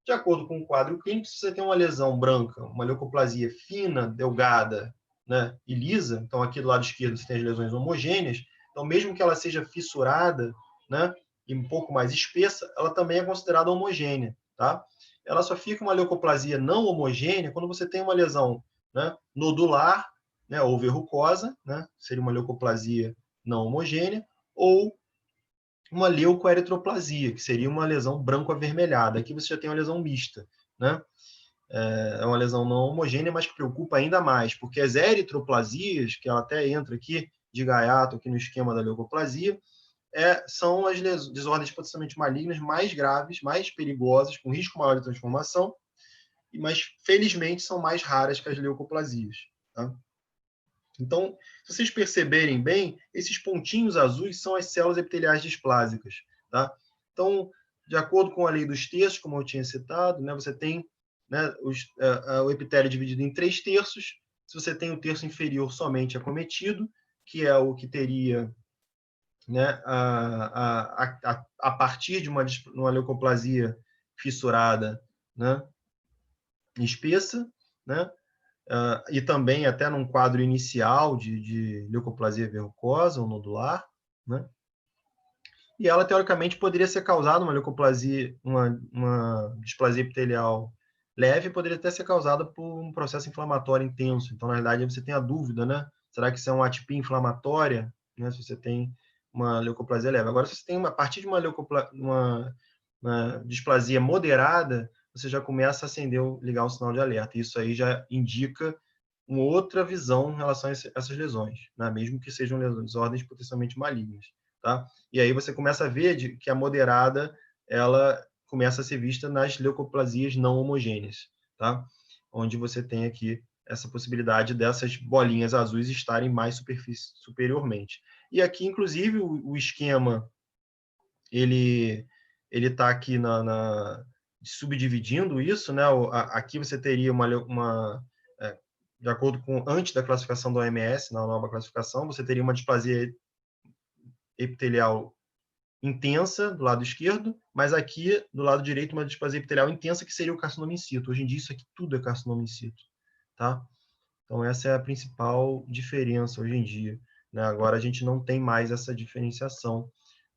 de acordo com o quadro clínico, se você tem uma lesão branca, uma leucoplasia fina, delgada, né, e lisa, então aqui do lado esquerdo você tem as lesões homogêneas, então mesmo que ela seja fissurada, né, e um pouco mais espessa, ela também é considerada homogênea, tá? Ela só fica uma leucoplasia não homogênea quando você tem uma lesão, né, nodular, né, ou verrucosa, né, seria uma leucoplasia não homogênea, ou uma leucoeritroplasia, que seria uma lesão branco-avermelhada. Aqui você já tem uma lesão mista, né? É uma lesão não homogênea, mas que preocupa ainda mais, porque as eritroplasias, que ela até entra aqui de gaiato aqui no esquema da leucoplasia, são as desordens potencialmente malignas mais graves, mais perigosas, com risco maior de transformação, mas felizmente são mais raras que as leucoplasias, tá? Então, se vocês perceberem bem, esses pontinhos azuis são as células epiteliais displásicas, tá? Então, de acordo com a lei dos terços, como eu tinha citado, né, você tem, né, o epitélio dividido em 3/3. Se você tem o terço inferior somente acometido, que é o que teria, né, a partir de uma leucoplasia fissurada, né, espessa, né, e também até num quadro inicial de leucoplasia verrucosa ou nodular, né? E ela, teoricamente, poderia ser causada uma leucoplasia, uma displasia epitelial leve, poderia até ser causada por um processo inflamatório intenso. Então, na realidade, você tem a dúvida, né? Será que isso é uma atipia inflamatória, né? Se você tem uma leucoplasia leve. Agora, se você tem a partir de uma displasia moderada, você já começa a ligar um sinal de alerta. Isso aí já indica uma outra visão em relação a essas lesões, né? Mesmo que sejam desordens potencialmente malignas, tá? E aí você começa a ver que a moderada, ela começa a ser vista nas leucoplasias não homogêneas, tá? Onde você tem aqui essa possibilidade dessas bolinhas azuis estarem mais superiormente. E aqui, inclusive, o esquema, ele está aqui subdividindo isso, né? Aqui você teria de acordo com antes da classificação da OMS, na nova classificação, você teria uma displasia epitelial intensa do lado esquerdo, mas aqui do lado direito uma displasia epitelial intensa, que seria o carcinoma in situ. Hoje em dia isso aqui tudo é carcinoma in situ, tá? Então essa é a principal diferença hoje em dia, né? Agora a gente não tem mais essa diferenciação,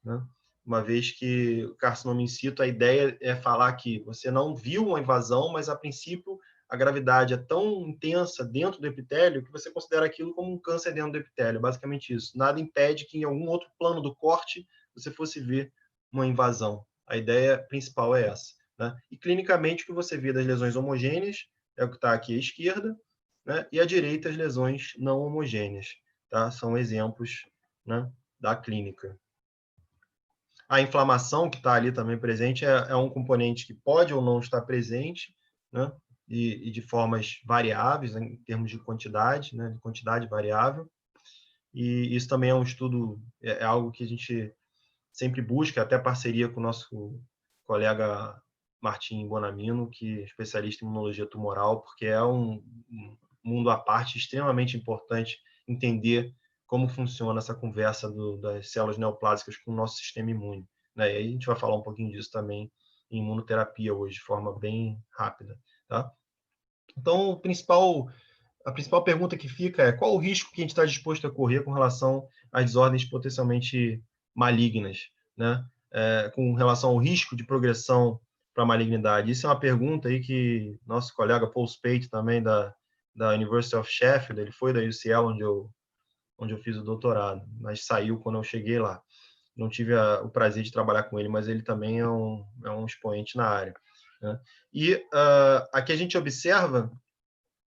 né? Uma vez que o carcinoma in situ, a ideia é falar que você não viu uma invasão, mas a princípio a gravidade é tão intensa dentro do epitélio que você considera aquilo como um câncer dentro do epitélio, basicamente isso. Nada impede que em algum outro plano do corte você fosse ver uma invasão. A ideia principal é essa, né? E clinicamente o que você vê das lesões homogêneas é o que está aqui à esquerda, né? E à direita as lesões não homogêneas, tá? São exemplos, né, da clínica. A inflamação que está ali também presente é um componente que pode ou não estar presente, né? E de formas variáveis, né, em termos de quantidade, né? De quantidade variável. E isso também é um estudo, é algo que a gente sempre busca, até parceria com o nosso colega Martim Bonamino, que é especialista em imunologia tumoral, porque é um mundo à parte extremamente importante entender como funciona essa conversa das células neoplásicas com o nosso sistema imune, né? E aí a gente vai falar um pouquinho disso também em imunoterapia hoje, de forma bem rápida, tá? Então, a principal pergunta que fica é qual o risco que a gente está disposto a correr com relação às desordens potencialmente malignas, né? Com relação ao risco de progressão para a malignidade. Isso é uma pergunta aí que nosso colega Paul Spate, também da University of Sheffield, ele foi da UCL, onde eu fiz o doutorado, mas saiu quando eu cheguei lá. não tive o prazer de trabalhar com ele, mas ele também é um expoente na área, né? E aqui a gente observa,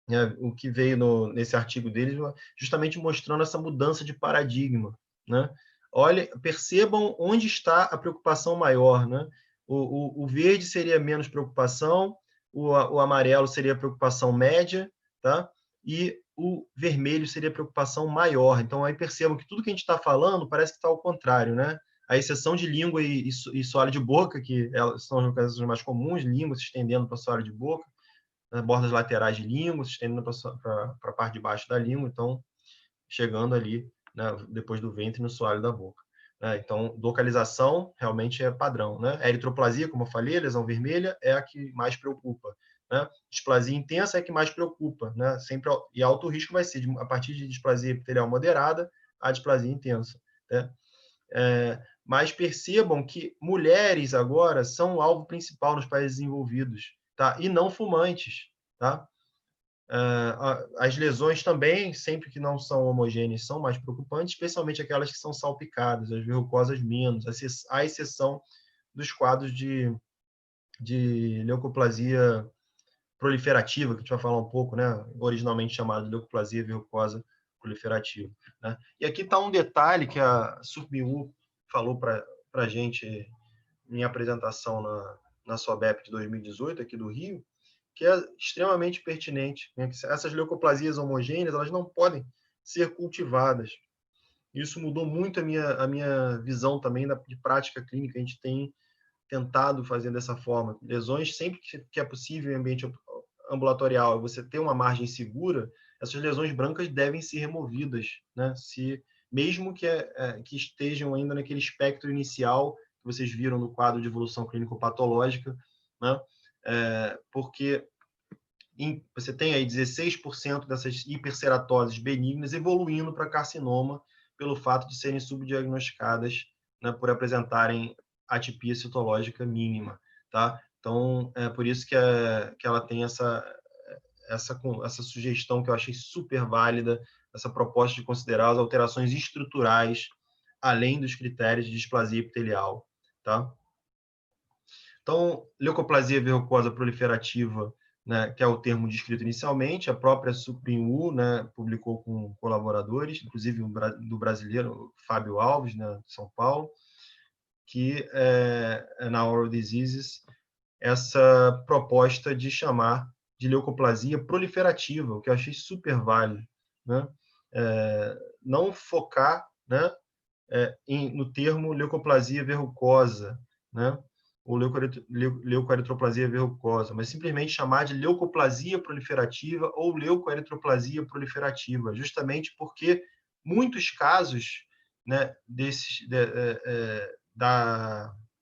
né, o que veio nesse artigo deles, justamente mostrando essa mudança de paradigma, né? Olha, percebam onde está a preocupação maior, né? O verde seria menos preocupação, o amarelo seria preocupação média, tá? E o vermelho seria preocupação maior. Então, aí percebam que tudo que a gente está falando parece que está ao contrário, né? A exceção de língua e soalho de boca, que são as localizações mais comuns, língua se estendendo para soalho de boca, nas bordas laterais de língua, se estendendo para a parte de baixo da língua, então, chegando ali, né, depois do ventre no soalho da boca. Então, localização realmente é padrão, né? A eritroplasia, como eu falei, a lesão vermelha, é a que mais preocupa, né? Displasia intensa é a que mais preocupa, né? Sempre, e alto risco vai ser a partir de displasia epitelial moderada a displasia intensa, né? Mas percebam que mulheres agora são o alvo principal nos países desenvolvidos, tá? E não fumantes, tá? As lesões também, sempre que não são homogêneas, são mais preocupantes, especialmente aquelas que são salpicadas, as verrucosas menos, à exceção dos quadros de leucoplasia proliferativa, que a gente vai falar um pouco, né? Originalmente chamado de leucoplasia verrucosa proliferativa, né? E aqui está um detalhe que a Surbiu falou para a gente em apresentação na SOBEP de 2018, aqui do Rio, que é extremamente pertinente, né? Essas leucoplasias homogêneas, elas não podem ser cultivadas. Isso mudou muito a minha visão também de prática clínica. A gente tem tentado fazer dessa forma. Lesões, sempre que é possível em ambiente ambulatorial, você ter uma margem segura, essas lesões brancas devem ser removidas, né? Mesmo que estejam ainda naquele espectro inicial que vocês viram no quadro de evolução clínico-patológica, né? Porque você tem aí 16% dessas hiperceratoses benignas evoluindo para carcinoma pelo fato de serem subdiagnosticadas, né, por apresentarem atipia citológica mínima, tá? Então, é por isso que ela tem essa sugestão que eu achei super válida, essa proposta de considerar as alterações estruturais além dos critérios de displasia epitelial, tá? Então, leucoplasia verrucosa proliferativa, né, que é o termo descrito inicialmente, a própria Suprim-U, né, publicou com colaboradores, inclusive do brasileiro Fábio Alves, né, de São Paulo, que na Oral Diseases, essa proposta de chamar de leucoplasia proliferativa, o que eu achei super válido, né? Não focar, né, no termo leucoplasia verrucosa, né? Ou leucoeritroplasia verrucosa, mas simplesmente chamar de leucoplasia proliferativa ou leucoeritroplasia proliferativa, justamente porque muitos casos, né,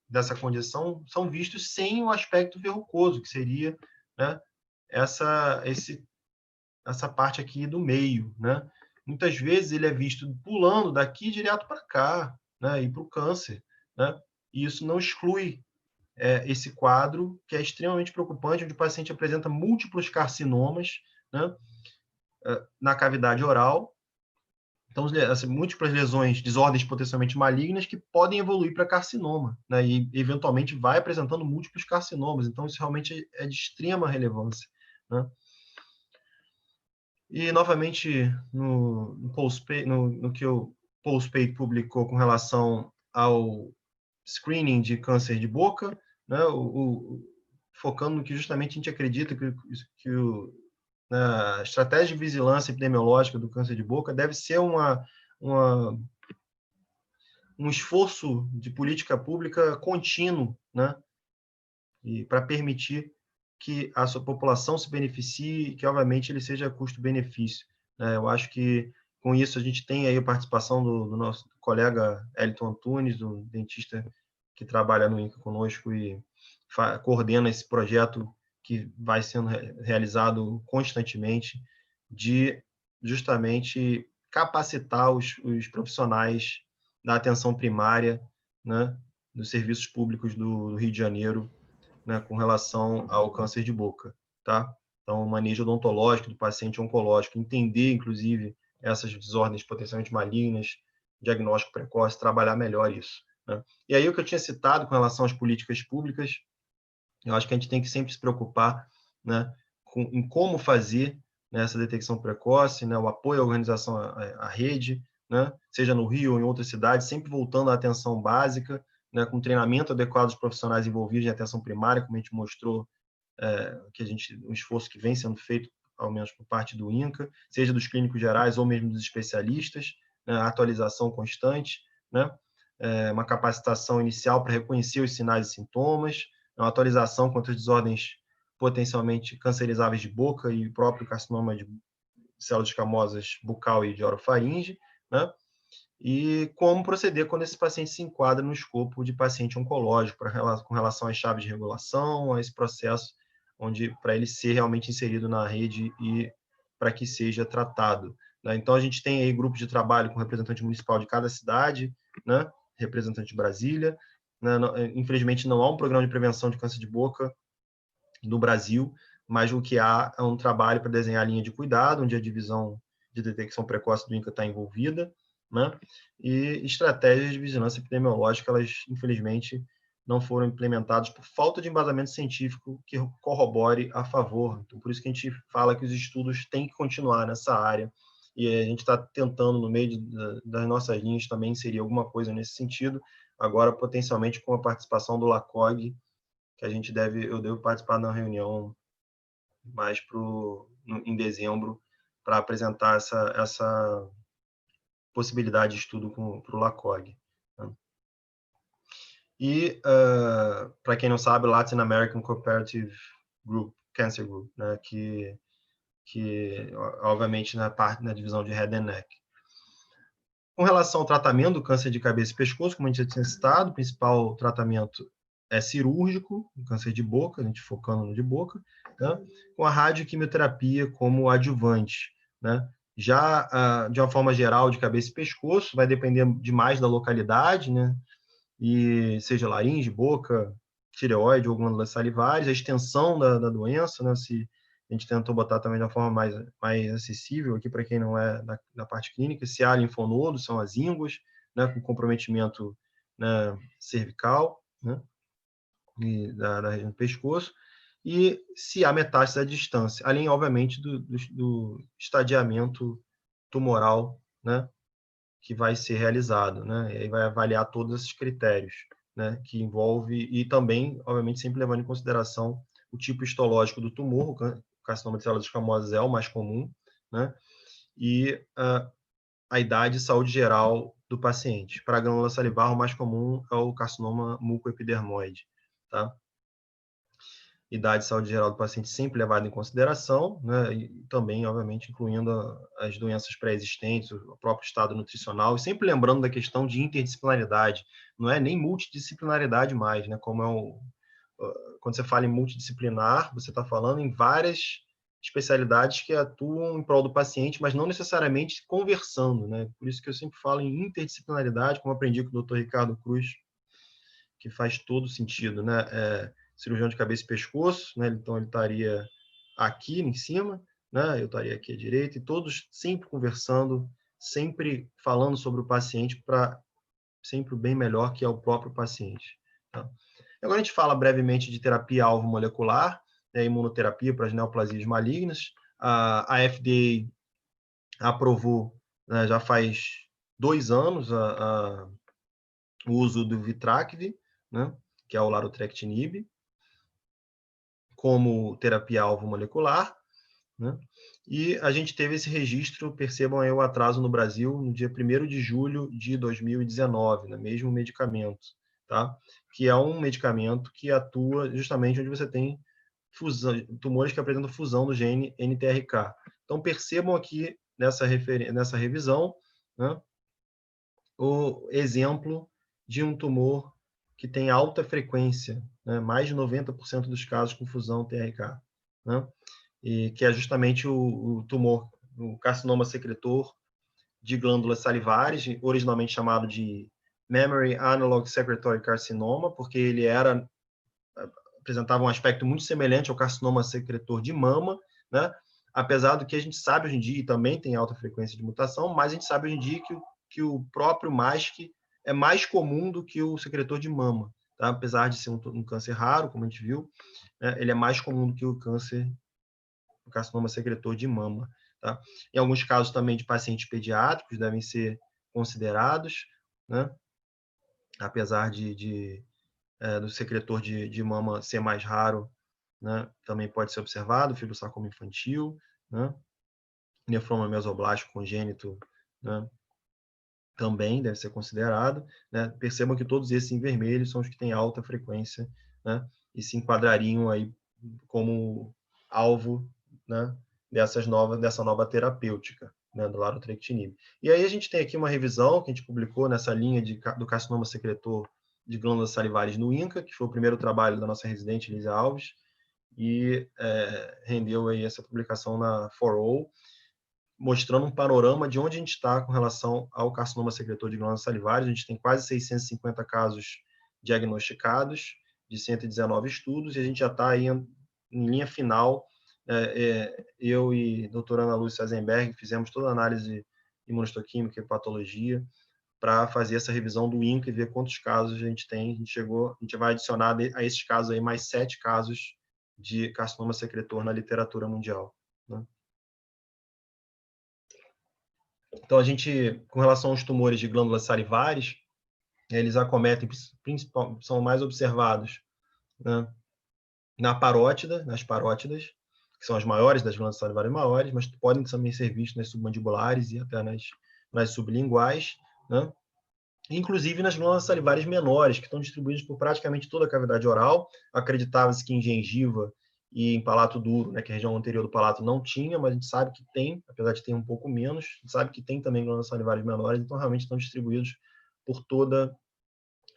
dessa condição são vistos sem o aspecto verrucoso, que seria, né, essa parte aqui do meio, né? Muitas vezes ele é visto pulando daqui direto para cá, né, e para o câncer, né? E isso não exclui esse quadro, que é extremamente preocupante, onde o paciente apresenta múltiplos carcinomas, né, na cavidade oral. Então, assim, múltiplas lesões, desordens potencialmente malignas que podem evoluir para carcinoma, né, e eventualmente vai apresentando múltiplos carcinomas. Então, isso realmente é de extrema relevância, né? E, novamente, no que o Postpaid publicou com relação ao screening de câncer de boca, né, focando no que justamente a gente acredita que a estratégia de vigilância epidemiológica do câncer de boca deve ser um esforço de política pública contínuo, né, e para permitir que a sua população se beneficie e que, obviamente, ele seja custo-benefício. Eu acho que, com isso, a gente tem aí a participação do nosso colega Elton Antunes, do dentista que trabalha no INCA conosco e coordena esse projeto que vai sendo realizado constantemente de, justamente, capacitar os profissionais da atenção primária, né, dos serviços públicos do Rio de Janeiro, né, com relação ao câncer de boca, tá? Então, o manejo odontológico do paciente oncológico, entender, inclusive, essas desordens potencialmente malignas, diagnóstico precoce, trabalhar melhor isso, né? E aí o que eu tinha citado com relação às políticas públicas, eu acho que a gente tem que sempre se preocupar, né, em como fazer, né, essa detecção precoce, né, o apoio à organização à rede, né, seja no Rio ou em outras cidades, sempre voltando à atenção básica, né, com treinamento adequado dos profissionais envolvidos em atenção primária, como a gente mostrou, um esforço que vem sendo feito, ao menos por parte do INCA, seja dos clínicos gerais ou mesmo dos especialistas, né, atualização constante, né, uma capacitação inicial para reconhecer os sinais e sintomas, uma atualização contra as desordens potencialmente cancerizáveis de boca e o próprio carcinoma de células escamosas bucal e de orofaringe, né? E como proceder quando esse paciente se enquadra no escopo de paciente oncológico, com relação às chaves de regulação, a esse processo onde para ele ser realmente inserido na rede e para que seja tratado, né? Então a gente tem aí grupos de trabalho com representante municipal de cada cidade, né? Representante de Brasília, né? Infelizmente não há um programa de prevenção de câncer de boca no Brasil, mas o que há é um trabalho para desenhar a linha de cuidado, onde a divisão de detecção precoce do INCA está envolvida, né? E estratégias de vigilância epidemiológica, elas, infelizmente, não foram implementadas por falta de embasamento científico que corrobore a favor. Então, por isso que a gente fala que os estudos têm que continuar nessa área, e a gente está tentando, no meio das nossas linhas, também inserir alguma coisa nesse sentido, agora, potencialmente, com a participação do LACOG, que eu devo participar da reunião mais em dezembro, para apresentar essa possibilidade de estudo para o LACOG. Né? E, para quem não sabe, Latin American Cooperative Group, Cancer Group, né? que obviamente, na divisão de Head and Neck. Com relação ao tratamento do câncer de cabeça e pescoço, como a gente já tinha citado, o principal tratamento é cirúrgico, o câncer de boca, a gente focando no de boca, né? Com a radioquimioterapia como adjuvante, né? Já, de uma forma geral, de cabeça e pescoço, vai depender demais da localidade, né? E seja laringe, boca, tireoide ou glândulas salivares, a extensão da doença, né? Se a gente tentou botar também de uma forma mais acessível aqui para quem não é da parte clínica, se há linfonodos, são as ínguas, né? Com comprometimento, né, cervical, né? E da região do pescoço, e se há metástase à distância, além, obviamente, do estadiamento tumoral, né, que vai ser realizado, né, e aí vai avaliar todos esses critérios, né, que envolve, e também, obviamente, sempre levando em consideração o tipo histológico do tumor, o carcinoma de células escamosas é o mais comum, né, e a idade e saúde geral do paciente. Para a glândula salivar, o mais comum é o carcinoma mucoepidermoide, tá? Idade e saúde geral do paciente sempre levada em consideração, né? E também, obviamente, incluindo as doenças pré-existentes, o próprio estado nutricional, e sempre lembrando da questão de interdisciplinaridade, não é nem multidisciplinaridade mais, né? Quando você fala em multidisciplinar, você está falando em várias especialidades que atuam em prol do paciente, mas não necessariamente conversando, né? Por isso que eu sempre falo em interdisciplinaridade, como aprendi com o Dr. Ricardo Cruz, que faz todo sentido, né? Cirurgião de cabeça e pescoço, né? Então ele estaria aqui em cima, né? Eu estaria aqui à direita, e todos sempre conversando, sempre falando sobre o paciente para sempre o bem melhor que é o próprio paciente. Tá? Agora a gente fala brevemente de terapia alvo molecular, né? Imunoterapia para as neoplasias malignas. A FDA aprovou, né, já faz 2 anos o uso do Vitrakvi, né? Que é o larotrectinib, como terapia-alvo molecular, né? E a gente teve esse registro, percebam aí o atraso no Brasil, no dia 1º de julho de 2019, né? Mesmo medicamento, tá? Que é um medicamento que atua justamente onde você tem tumores que apresentam fusão do gene NTRK. Então, percebam aqui nessa revisão, né, o exemplo de um tumor que tem alta frequência, né, mais de 90% dos casos com fusão TRK, né, e que é justamente o tumor, o carcinoma secretor de glândulas salivares, originalmente chamado de Mammary Analog Secretory Carcinoma, porque ele apresentava um aspecto muito semelhante ao carcinoma secretor de mama, né, apesar do que a gente sabe hoje em dia, e também tem alta frequência de mutação, mas a gente sabe hoje em dia que o próprio MASC é mais comum do que o secretor de mama, tá? Apesar de ser um câncer raro, como a gente viu, né, ele é mais comum do que o carcinoma secretor de mama, tá? Em alguns casos também de pacientes pediátricos devem ser considerados, né? Apesar do secretor de mama ser mais raro, né? Também pode ser observado, fibrosarcoma infantil, né? Nefroma mesoblástico congênito, né? Também deve ser considerado, né? Percebam que todos esses em vermelho são os que têm alta frequência, né? E se enquadrariam aí como alvo, né? Dessa nova terapêutica, né? Do larotrectinib. E aí a gente tem aqui uma revisão que a gente publicou nessa linha do carcinoma secretor de glândulas salivares no INCA, que foi o primeiro trabalho da nossa residente Lígia Alves, e rendeu aí essa publicação na For All, mostrando um panorama de onde a gente está com relação ao carcinoma secretor de glândulas salivares. A gente tem quase 650 casos diagnosticados, de 119 estudos, e a gente já está aí em linha final. Eu e a doutora Ana Lúcia Eisenberg fizemos toda a análise imunohistoquímica e patologia para fazer essa revisão do INCA e ver quantos casos a gente tem. A gente vai adicionar a esses casos aí mais 7 casos de carcinoma secretor na literatura mundial, né? Então, com relação aos tumores de glândulas salivares, eles acometem, são mais observados, né, nas parótidas, que são as maiores das glândulas salivares maiores, mas podem também ser vistos nas submandibulares e até nas sublinguais, né? Inclusive nas glândulas salivares menores, que estão distribuídas por praticamente toda a cavidade oral. Acreditava-se que em gengiva e em palato duro, né, que a região anterior do palato não tinha, mas a gente sabe que tem, apesar de ter um pouco menos, a gente sabe que tem também glândulas salivares menores, então realmente estão distribuídos por toda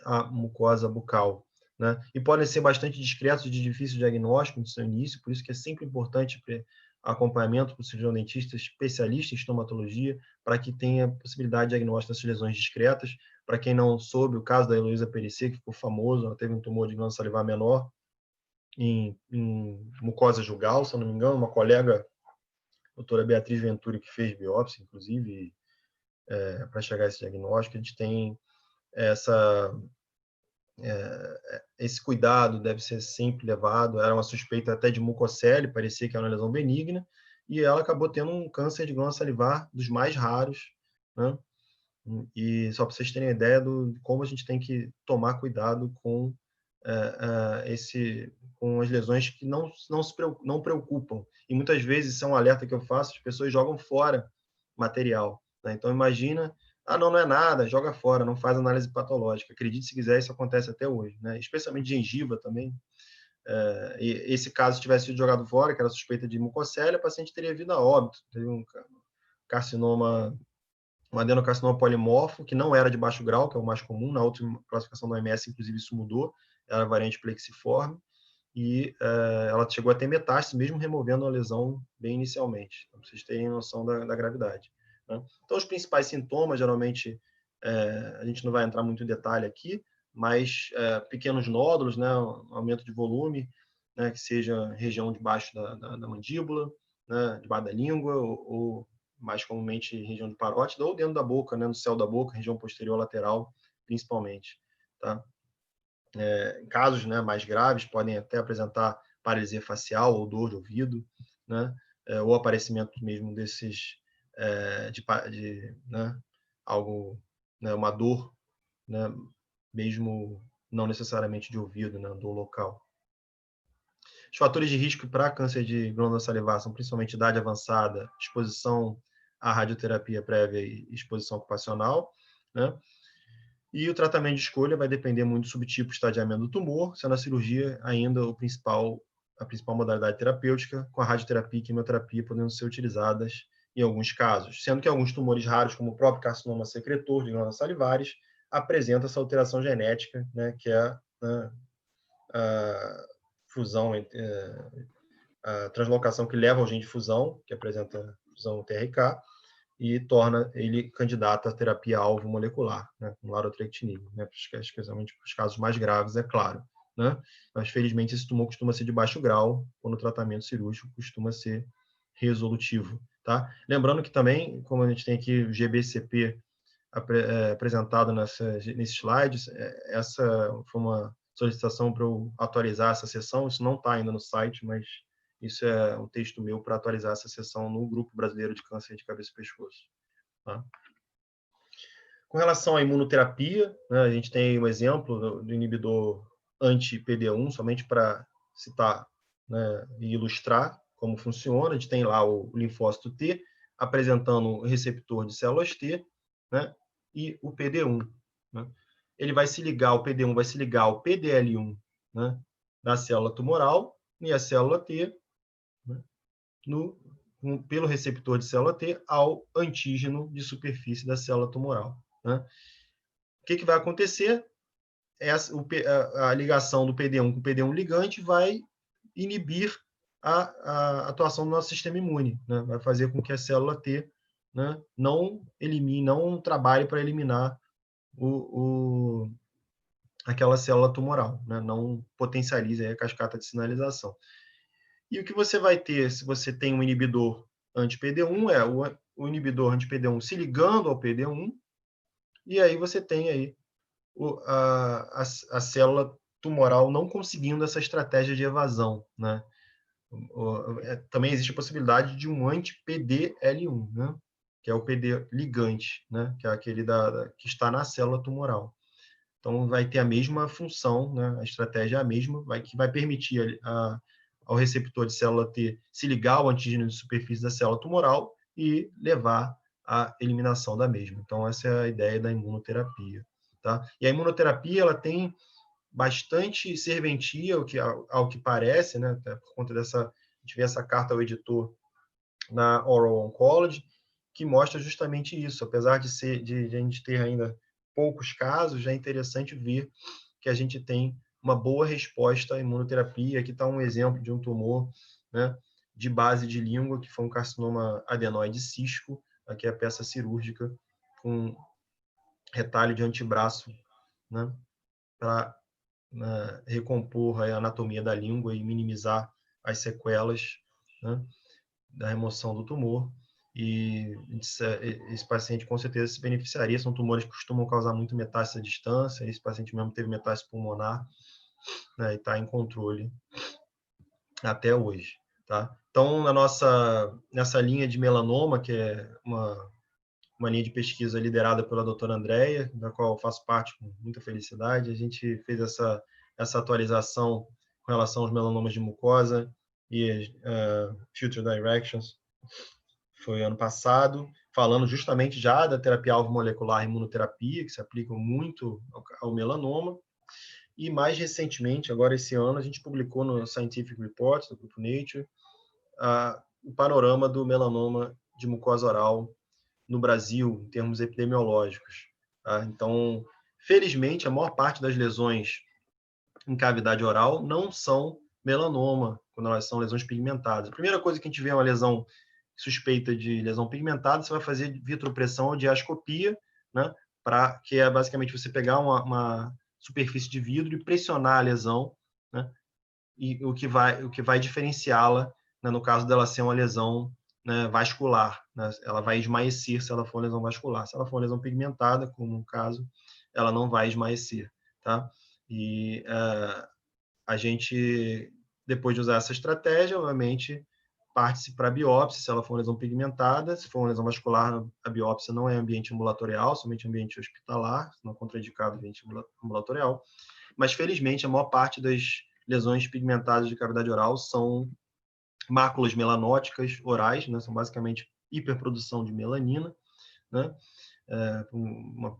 a mucosa bucal, né? E podem ser bastante discretos e de difícil diagnóstico no seu início, por isso que é sempre importante acompanhamento para o cirurgião dentista especialista em estomatologia, para que tenha possibilidade de diagnóstico dessas lesões discretas. Para quem não soube, o caso da Heloísa Perissé, que ficou famoso, ela teve um tumor de glândula salivar menor em mucosa jugal, se eu não me engano, uma colega, a doutora Beatriz Venturi, que fez biópsia, inclusive, para chegar a esse diagnóstico. A gente tem esse cuidado deve ser sempre levado. Era uma suspeita até de mucocele, parecia que era uma lesão benigna, e ela acabou tendo um câncer de glândula salivar dos mais raros, né? E só para vocês terem ideia de como a gente tem que tomar cuidado com com as lesões que não preocupam. E muitas vezes, isso é um alerta que eu faço, as pessoas jogam fora material, né? Então, imagina, não é nada, joga fora, não faz análise patológica. Acredite se quiser, isso acontece até hoje, né? Especialmente gengiva também. E esse caso, se tivesse sido jogado fora, que era suspeita de mucocele, a paciente teria vindo a óbito. Teve um carcinoma, um adenocarcinoma polimorfo, que não era de baixo grau, que é o mais comum. Na outra classificação da OMS, inclusive, isso mudou. Era a variante plexiforme. E ela chegou a ter metástase, mesmo removendo a lesão bem inicialmente, para vocês terem noção da gravidade, né? Então, os principais sintomas, geralmente, a gente não vai entrar muito em detalhe aqui, mas pequenos nódulos, né, um aumento de volume, né, que seja região debaixo da mandíbula, né, debaixo da língua, ou mais comumente região de parótida, ou dentro da boca, né, no céu da boca, região posterior lateral, principalmente, tá? Em casos, né, mais graves, podem até apresentar paralisia facial ou dor de ouvido, né, ou aparecimento mesmo desses, né, algo, né, uma dor, né, mesmo não necessariamente de ouvido, né, dor local. Os fatores de risco para câncer de glândula salivar são principalmente idade avançada, exposição à radioterapia prévia e exposição ocupacional, né? E o tratamento de escolha vai depender muito do subtipo e estadiamento do tumor, sendo a cirurgia ainda a principal modalidade terapêutica, com a radioterapia e quimioterapia podendo ser utilizadas em alguns casos, sendo que alguns tumores raros, como o próprio carcinoma secretor de glândulas salivares, apresentam essa alteração genética, né, que é a fusão, a translocação que leva ao gene de fusão, que apresenta fusão TRK, e torna ele candidato à terapia-alvo molecular, né, com larotrectinib, né, especialmente para os casos mais graves, é claro, né? Mas, felizmente, esse tumor costuma ser de baixo grau, quando o tratamento cirúrgico costuma ser resolutivo, tá? Lembrando que também, como a gente tem aqui o GBCP apresentado nesses slides. Essa foi uma solicitação para eu atualizar essa seção. Isso não está ainda no site, mas isso é um texto meu para atualizar essa seção no Grupo Brasileiro de Câncer de Cabeça e Pescoço. Tá? Com relação à imunoterapia, né, a gente tem um exemplo do inibidor anti-PD1, somente para citar, né, e ilustrar como funciona. A gente tem lá o linfócito T, apresentando o receptor de células T, né, e o PD1. Né? Ele vai se ligar, o PD1 vai se ligar ao PDL1, né, da célula tumoral, e a célula T, né, pelo receptor de célula T, ao antígeno de superfície da célula tumoral. Né? O que vai acontecer? A ligação do PD1 com o PD1 ligante vai inibir a atuação do nosso sistema imune, né? Vai fazer com que a célula T, né, não trabalhe para eliminar aquela célula tumoral, né? Não potencialize a cascata de sinalização. E o que você vai ter, se você tem um inibidor anti-PD1, é o inibidor anti-PD1 se ligando ao PD1, e aí você tem aí a célula tumoral não conseguindo essa estratégia de evasão, né? Também existe a possibilidade de um anti-PDL1, né? Que é o PD ligante, né? Que é aquele que está na célula tumoral. Então, vai ter a mesma função, né? A estratégia é a mesma, que vai permitir ao receptor de célula T se ligar ao antígeno de superfície da célula tumoral e levar à eliminação da mesma. Então, essa é a ideia da imunoterapia. Tá? E a imunoterapia ela tem bastante serventia, ao que parece, né? Até por conta dessa... A gente vê essa carta ao editor na Oral Oncology, que mostra justamente isso. Apesar de a gente ter ainda poucos casos, já é interessante ver que a gente tem uma boa resposta à imunoterapia. Aqui está um exemplo de um tumor, né, de base de língua, que foi um carcinoma adenoide cístico. Aqui é a peça cirúrgica com retalho de antebraço, né, para recompor a anatomia da língua e minimizar as sequelas, né, da remoção do tumor. E esse paciente com certeza se beneficiaria. São tumores que costumam causar muito metástase à distância. Esse paciente mesmo teve metástase pulmonar, né, e está em controle até hoje. Tá? Então, nessa linha de melanoma, que é uma linha de pesquisa liderada pela doutora Andréia, da qual eu faço parte com muita felicidade, a gente fez essa atualização com relação aos melanomas de mucosa e Future Directions, foi ano passado, falando justamente já da terapia-alvo molecular e imunoterapia, que se aplicam muito ao melanoma. E mais recentemente, agora esse ano, a gente publicou no Scientific Reports, do grupo Nature, o panorama do melanoma de mucosa oral no Brasil, em termos epidemiológicos. Tá? Então, felizmente, a maior parte das lesões em cavidade oral não são melanoma, quando elas são lesões pigmentadas. A primeira coisa que a gente vê é uma lesão suspeita de lesão pigmentada, você vai fazer vitropressão ou diascopia, né, que é basicamente você pegar uma superfície de vidro e pressionar a lesão, né, e o que vai diferenciá-la, né, no caso dela ser uma lesão, né, vascular, né, ela vai esmaecer se ela for uma lesão vascular. Se ela for uma lesão pigmentada, como no caso, ela não vai esmaecer. Tá? E a gente, depois de usar essa estratégia, obviamente, parte-se para a biópsia, se ela for uma lesão pigmentada. Se for uma lesão vascular, a biópsia não é ambiente ambulatorial, somente ambiente hospitalar, não contraindicado ambiente ambulatorial. Mas, felizmente, a maior parte das lesões pigmentadas de cavidade oral são máculas melanóticas orais, né? São basicamente hiperprodução de melanina, né? Um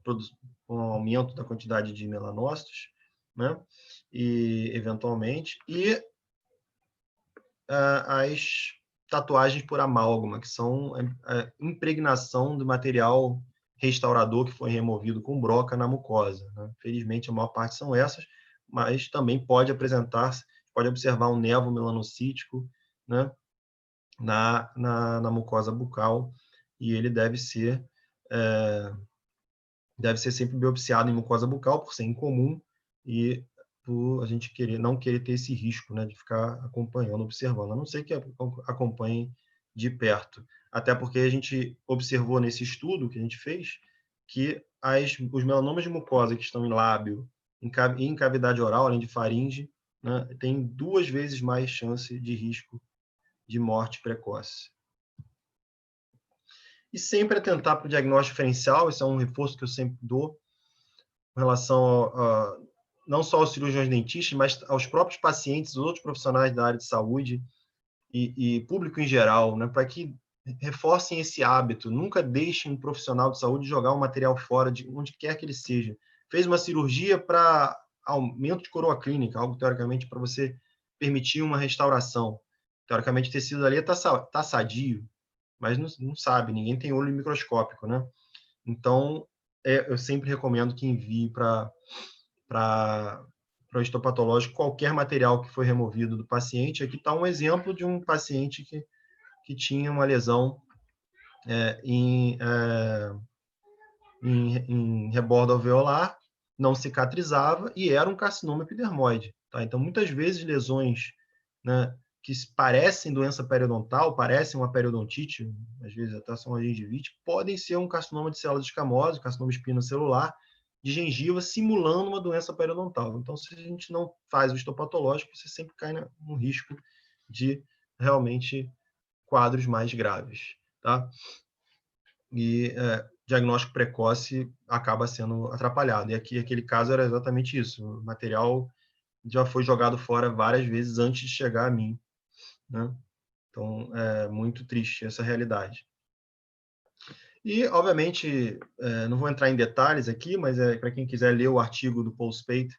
aumento da quantidade de melanócitos, né? E, eventualmente, as tatuagens por amálgama, que são a impregnação do material restaurador que foi removido com broca na mucosa. Né? Felizmente, a maior parte são essas, mas também pode observar um nevo melanocítico, né, na mucosa bucal, e ele deve ser sempre biopsiado em mucosa bucal, por ser incomum, e por a gente não querer ter esse risco, né, de ficar acompanhando, observando, a não ser que acompanhe de perto. Até porque a gente observou nesse estudo que a gente fez que os melanomas de mucosa que estão em lábio e em cavidade oral, além de faringe, né, têm 2 vezes mais chance de risco de morte precoce. E sempre atentar para o diagnóstico diferencial, esse é um reforço que eu sempre dou, com relação não só aos cirurgiões dentistas, mas aos próprios pacientes, outros profissionais da área de saúde e público em geral, né, para que reforcem esse hábito. Nunca deixem um profissional de saúde jogar um material fora de onde quer que ele seja. Fez uma cirurgia para aumento de coroa clínica, algo teoricamente para você permitir uma restauração. Teoricamente, o tecido ali está sadio, mas não sabe, ninguém tem olho microscópico, né? Então, eu sempre recomendo que envie para o histopatológico qualquer material que foi removido do paciente. Aqui está um exemplo de um paciente que tinha uma lesão em rebordo alveolar, não cicatrizava e era um carcinoma epidermoide. Tá? Então, muitas vezes, lesões, né, que parecem doença periodontal, parecem uma periodontite, às vezes até são uma gengivite, podem ser um carcinoma de células escamosas, carcinoma espinocelular, de gengiva, simulando uma doença periodontal. Então, se a gente não faz o histopatológico, você sempre cai no risco de realmente quadros mais graves. Tá? E diagnóstico precoce acaba sendo atrapalhado. E aqui, aquele caso era exatamente isso. O material já foi jogado fora várias vezes antes de chegar a mim, né? Então, é muito triste essa realidade. E, obviamente, não vou entrar em detalhes aqui, mas para quem quiser ler o artigo do Paul Spate,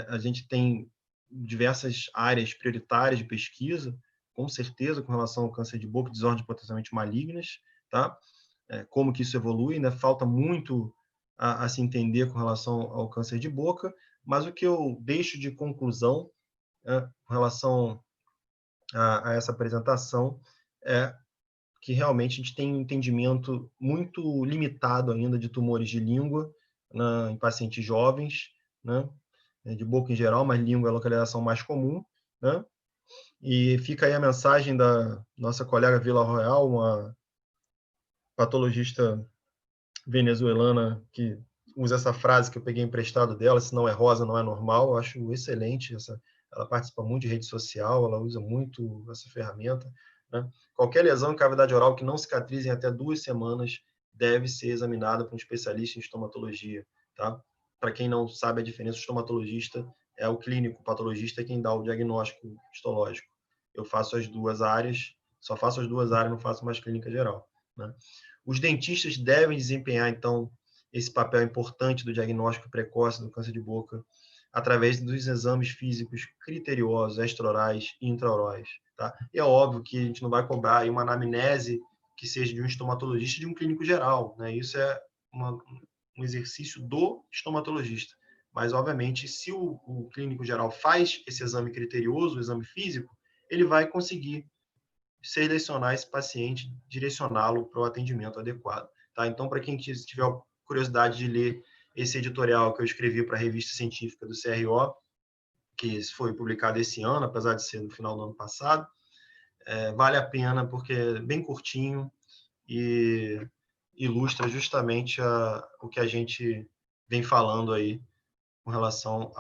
a gente tem diversas áreas prioritárias de pesquisa, com certeza, com relação ao câncer de boca e desordens potencialmente malignas, tá? Como que isso evolui, né? Falta muito a se entender com relação ao câncer de boca, mas o que eu deixo de conclusão com relação a essa apresentação é que realmente a gente tem um entendimento muito limitado ainda de tumores de língua em pacientes jovens, né? De boca em geral, mas língua é a localização mais comum, né? E fica aí a mensagem da nossa colega Vila Royal, uma patologista venezuelana que usa essa frase que eu peguei emprestado dela: se não é rosa, não é normal. Eu acho excelente ela participa muito de rede social, ela usa muito essa ferramenta, né? Qualquer lesão em cavidade oral que não cicatrize em até 2 semanas deve ser examinada por um especialista em estomatologia, tá? Para quem não sabe a diferença, o estomatologista é o clínico, o patologista é quem dá o diagnóstico histológico. Eu faço as 2 áreas, só faço as 2 áreas, não faço mais clínica geral, né? Os dentistas devem desempenhar, então, esse papel importante do diagnóstico precoce do câncer de boca através dos exames físicos criteriosos, extraorais e intraorais. Tá? E é óbvio que a gente não vai cobrar aí uma anamnese que seja de um estomatologista e de um clínico geral, né? Isso é um exercício do estomatologista. Mas, obviamente, se o clínico geral faz esse exame criterioso, o exame físico, ele vai conseguir selecionar esse paciente, direcioná-lo para o atendimento adequado. Tá? Então, para quem tiver curiosidade de ler esse editorial que eu escrevi para a revista científica do CRO, que foi publicado esse ano, apesar de ser no final do ano passado, vale a pena porque é bem curtinho e ilustra justamente o que a gente vem falando aí com relação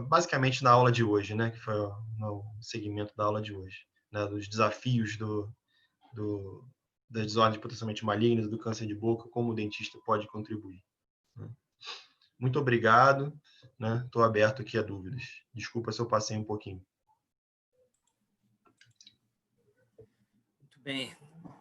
basicamente na aula de hoje, né, que foi o segmento da aula de hoje, né, dos desafios das desordens potencialmente malignas, do câncer de boca, como o dentista pode contribuir. Muito obrigado, né? Estou aberto aqui a dúvidas. Desculpa se eu passei um pouquinho. Muito bem.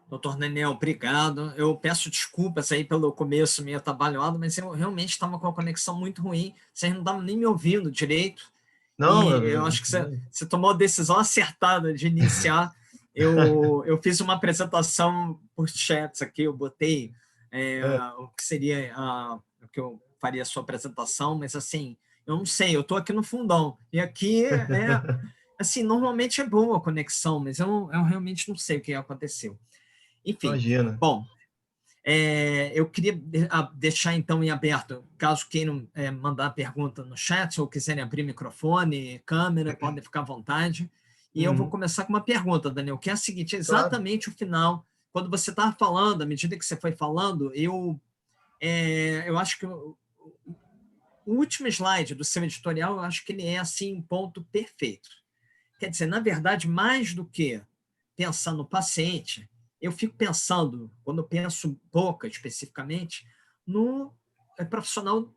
Doutor Daniel, obrigado. Eu peço desculpas aí pelo começo meio atabalhado, mas eu realmente estava com a conexão muito ruim. Vocês não estavam nem me ouvindo direito. Não, eu acho que você tomou a decisão acertada de iniciar. Eu fiz uma apresentação por chats aqui, eu botei o que seria o que eu faria a sua apresentação, mas assim, eu não sei, eu estou aqui no fundão. E aqui assim, normalmente é boa a conexão, mas eu realmente não sei o que aconteceu. Enfim, imagina. Bom, eu queria deixar então em aberto, caso queiram mandar pergunta no chat ou quiserem abrir microfone, câmera, podem ficar à vontade. E eu vou começar com uma pergunta, Daniel, que é a seguinte: exatamente o final, quando você estava falando, à medida que você foi falando, eu acho que o último slide do seu editorial, eu acho que ele é assim, um ponto perfeito. Quer dizer, na verdade, mais do que pensar no paciente, eu fico pensando, quando eu penso Boca especificamente, no profissional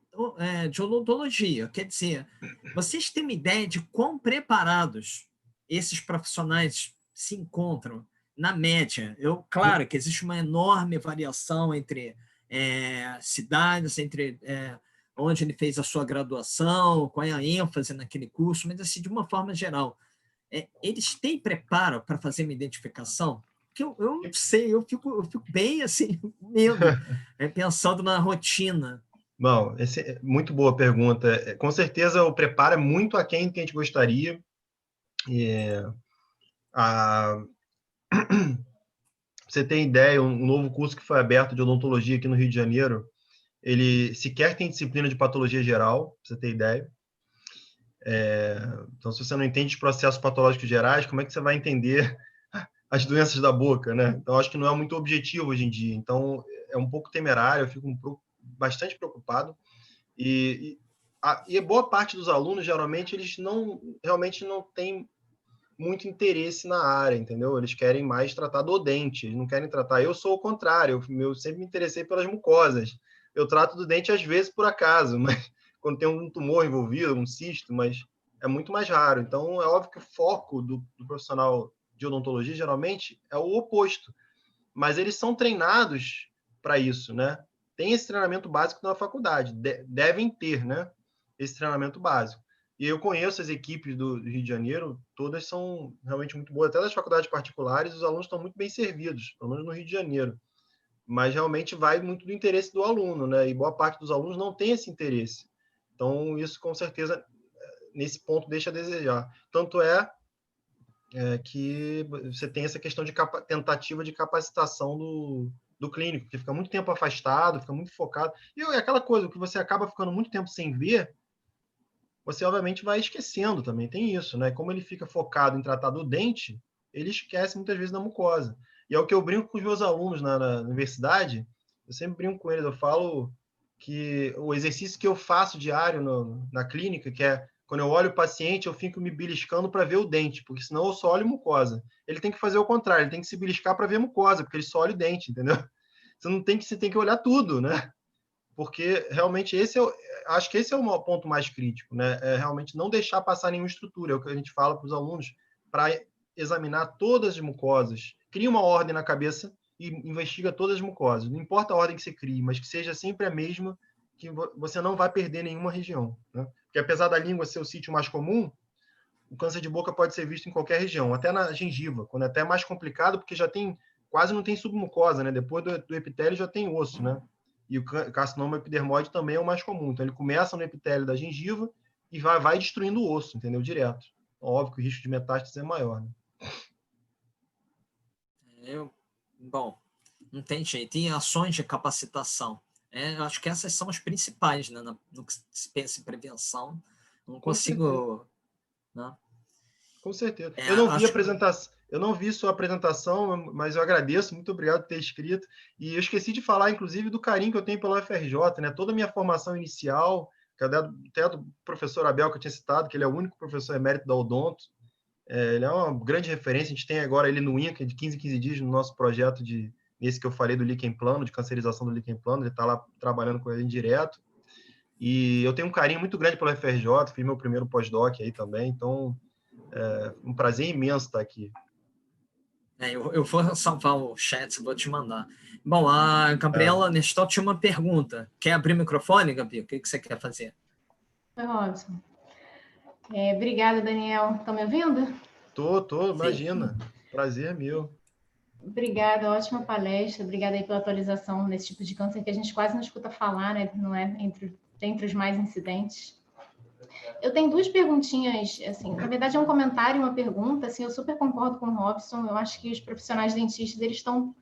de odontologia. Quer dizer, vocês têm uma ideia de quão preparados esses profissionais se encontram na média? Claro que existe uma enorme variação entre cidades, entre onde ele fez a sua graduação, qual é a ênfase naquele curso, mas assim, de uma forma geral, eles têm preparo para fazer uma identificação? Porque eu não sei, eu fico bem assim, com medo, pensando na rotina. Bom, muito boa pergunta. Com certeza o preparo é muito aquém do que a gente gostaria. Pra você ter ideia, um novo curso que foi aberto de odontologia aqui no Rio de Janeiro, ele sequer tem disciplina de patologia geral, pra você ter ideia. Então, se você não entende os processos patológicos gerais, como é que você vai entender as doenças da boca, né? Então, acho que não é muito objetivo hoje em dia. Então, é um pouco temerário, eu fico bastante preocupado. E boa parte dos alunos, geralmente, eles realmente não têm muito interesse na área, entendeu? Eles querem mais tratar do dente, eles não querem tratar... Eu sou o contrário, eu sempre me interessei pelas mucosas. Eu trato do dente, às vezes, por acaso, mas quando tem um tumor envolvido, um cisto, mas é muito mais raro. Então, é óbvio que o foco do profissional de odontologia, geralmente, é o oposto. Mas eles são treinados para isso, né? Tem esse treinamento básico na faculdade, devem ter, né? Esse treinamento básico. E eu conheço as equipes do Rio de Janeiro, todas são realmente muito boas, até das faculdades particulares, os alunos estão muito bem servidos, pelo menos no Rio de Janeiro. Mas realmente vai muito do interesse do aluno, né? E boa parte dos alunos não tem esse interesse. Então, isso com certeza, nesse ponto, deixa a desejar. Tanto que você tem essa questão de tentativa de capacitação do clínico, que fica muito tempo afastado, fica muito focado. E aquela coisa, que você acaba ficando muito tempo sem ver, você obviamente vai esquecendo também, tem isso, né? Como ele fica focado em tratar do dente, ele esquece muitas vezes da mucosa. E é o que eu brinco com os meus alunos na universidade, eu sempre brinco com eles, eu falo que o exercício que eu faço diário na clínica, que é quando eu olho o paciente, eu fico me beliscando para ver o dente, porque senão eu só olho mucosa. Ele tem que fazer o contrário, ele tem que se beliscar para ver mucosa, porque ele só olha o dente, entendeu? Você tem que olhar tudo, né? Porque realmente acho que esse é o ponto mais crítico, né? É realmente não deixar passar nenhuma estrutura, é o que a gente fala para os alunos, para examinar todas as mucosas. Cria uma ordem na cabeça e investiga todas as mucosas. Não importa a ordem que você crie, mas que seja sempre a mesma, que você não vai perder nenhuma região, né? Porque apesar da língua ser o sítio mais comum, o câncer de boca pode ser visto em qualquer região, até na gengiva, quando é até mais complicado, porque quase não tem submucosa, né? Depois do epitélio já tem osso, né? E o carcinoma epidermoide também é o mais comum. Então, ele começa no epitélio da gengiva e vai destruindo o osso, entendeu? Direto. Óbvio que o risco de metástase é maior, né? Bom, não tem jeito. E ações de capacitação. Eu acho que essas são as principais, né? No que se pensa em prevenção. Não consigo... Né? Com certeza. Eu não vi sua apresentação, mas eu agradeço, muito obrigado por ter escrito. E eu esqueci de falar, inclusive, do carinho que eu tenho pela UFRJ, né? Toda a minha formação inicial, até do professor Abel, que eu tinha citado, que ele é o único professor emérito da Odonto. Ele é uma grande referência. A gente tem agora ele no INCA, de 15 em 15 dias, no nosso projeto esse que eu falei do líquen plano, de cancerização do líquen plano. Ele está lá trabalhando com ele direto. E eu tenho um carinho muito grande pela UFRJ, fiz meu primeiro pós-doc aí também, então é um prazer imenso estar aqui. Eu vou salvar o chat, vou te mandar. Bom, a Gabriela Nestor tinha uma pergunta. Quer abrir o microfone, Gabi? O que você quer fazer? Foi ótimo. Obrigada, Daniel. Estão me ouvindo? Tô, imagina. Prazer meu. Obrigada, ótima palestra. Obrigada aí pela atualização nesse tipo de câncer que a gente quase não escuta falar, né? Não é entre os mais incidentes. Eu tenho duas perguntinhas, assim, na verdade é um comentário e uma pergunta, assim, eu super concordo com o Robson, eu acho que os profissionais dentistas, eles estão,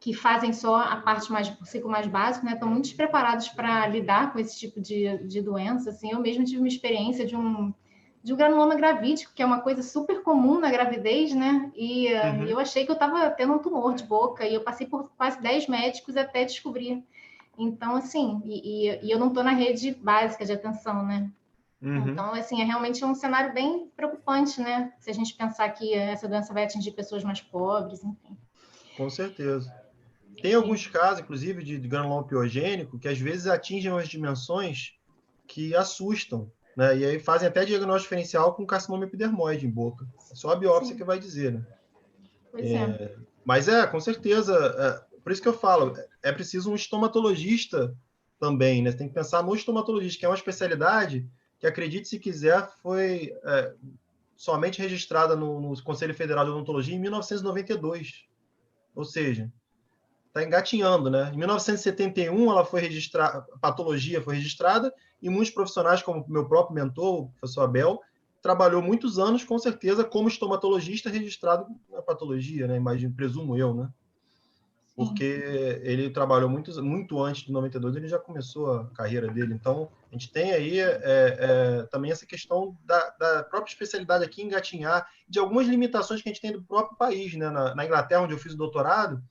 que fazem só a parte o ciclo mais básico, né, estão muito despreparados para lidar com esse tipo de doença, assim, eu mesma tive uma experiência de um de um granuloma gravídico, que é uma coisa super comum na gravidez, né? E eu achei que eu estava tendo um tumor de boca, e eu passei por quase 10 médicos até descobrir. Então, assim, e eu não estou na rede básica de atenção, né? Então, assim, é realmente um cenário bem preocupante, né? Se a gente pensar que essa doença vai atingir pessoas mais pobres, enfim. Com certeza. Tem alguns casos, inclusive, de granuloma piogênico, que às vezes atingem as dimensões que assustam, né? E aí fazem até diagnóstico diferencial com carcinoma epidermoide em boca. É só a biópsia que vai dizer, né? Pois é. Mas com certeza, por isso que eu falo, é preciso um estomatologista também, né? Você tem que pensar no estomatologista, que é uma especialidade que, acredite se quiser, foi somente registrada no Conselho Federal de Odontologia em 1992. Ou seja, está engatinhando, né? Em 1971, ela foi registrada, a patologia foi registrada, e muitos profissionais, como o meu próprio mentor, o professor Abel, trabalhou muitos anos, com certeza, como estomatologista registrado na patologia, né? Imagino, presumo eu, né? Porque ele trabalhou muito antes de 92, ele já começou a carreira dele. Então, a gente tem aí também essa questão da própria especialidade aqui, engatinhar, de algumas limitações que a gente tem do próprio país, né? Na Inglaterra, onde eu fiz o doutorado,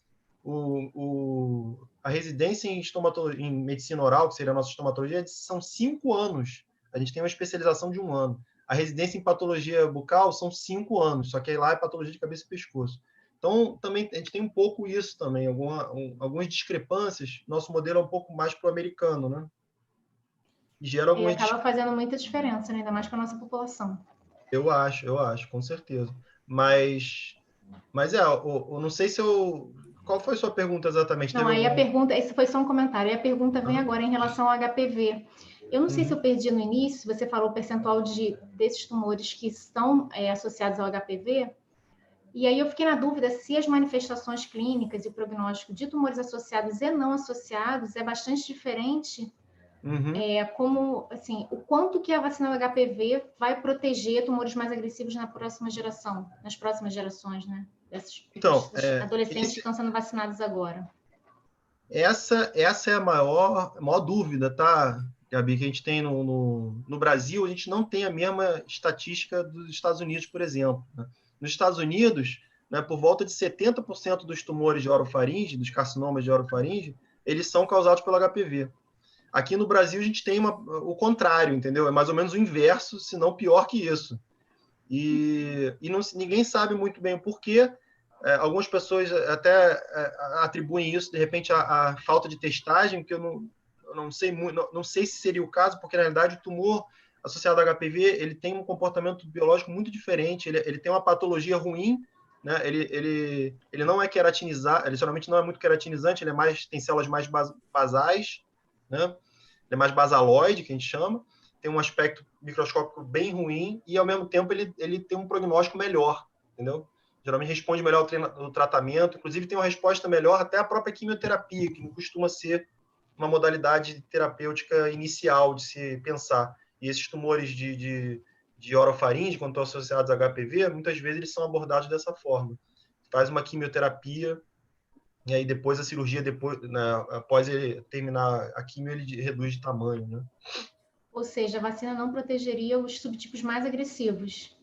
a residência em medicina oral, que seria a nossa estomatologia, são 5 anos. A gente tem uma especialização de 1 ano. A residência em patologia bucal são 5 anos, só que aí lá é patologia de cabeça e pescoço. Então, também a gente tem um pouco isso também, algumas discrepâncias. Nosso modelo é um pouco mais pro-americano, né? E gera E algumas acaba fazendo muita diferença, né? Ainda mais para a nossa população. Eu acho, com certeza. Mas eu não sei se eu... Qual foi a sua pergunta exatamente? Não, Teve aí a algum... pergunta, esse foi só um comentário, e a pergunta vem agora em relação ao HPV. Eu não sei se eu perdi no início, você falou o percentual desses tumores que estão associados ao HPV, e aí eu fiquei na dúvida se as manifestações clínicas e o prognóstico de tumores associados e não associados é bastante diferente, como, assim, o quanto que a vacina do HPV vai proteger tumores mais agressivos na próxima geração, nas próximas gerações, né? Desses adolescentes que estão sendo vacinados agora. Essa é a maior dúvida, tá, Gabi, que a gente tem no Brasil. A gente não tem a mesma estatística dos Estados Unidos, por exemplo, né? Nos Estados Unidos, né, por volta de 70% dos tumores de orofaringe, dos carcinomas de orofaringe, eles são causados pelo HPV. Aqui no Brasil, a gente tem o contrário, entendeu? É mais ou menos o inverso, se não pior que isso. E ninguém sabe muito bem o porquê. Algumas pessoas até atribuem isso, de repente, à falta de testagem, que eu não sei muito, não sei se seria o caso, porque, na realidade, o tumor associado ao HPV, ele tem um comportamento biológico muito diferente, ele tem uma patologia ruim, né? Ele não é queratinizado, ele geralmente não é muito queratinizante, tem células mais basais, né? Ele é mais basaloide, que a gente chama, tem um aspecto microscópico bem ruim e, ao mesmo tempo, ele tem um prognóstico melhor, entendeu? Geralmente responde melhor ao tratamento, inclusive tem uma resposta melhor até a própria quimioterapia, que não costuma ser uma modalidade terapêutica inicial de se pensar. E esses tumores de orofaringe, quando estão associados a HPV, muitas vezes eles são abordados dessa forma. Faz uma quimioterapia, e aí depois a cirurgia, né, após ele terminar a quimio, ele reduz de tamanho, né? Ou seja, a vacina não protegeria os subtipos mais agressivos,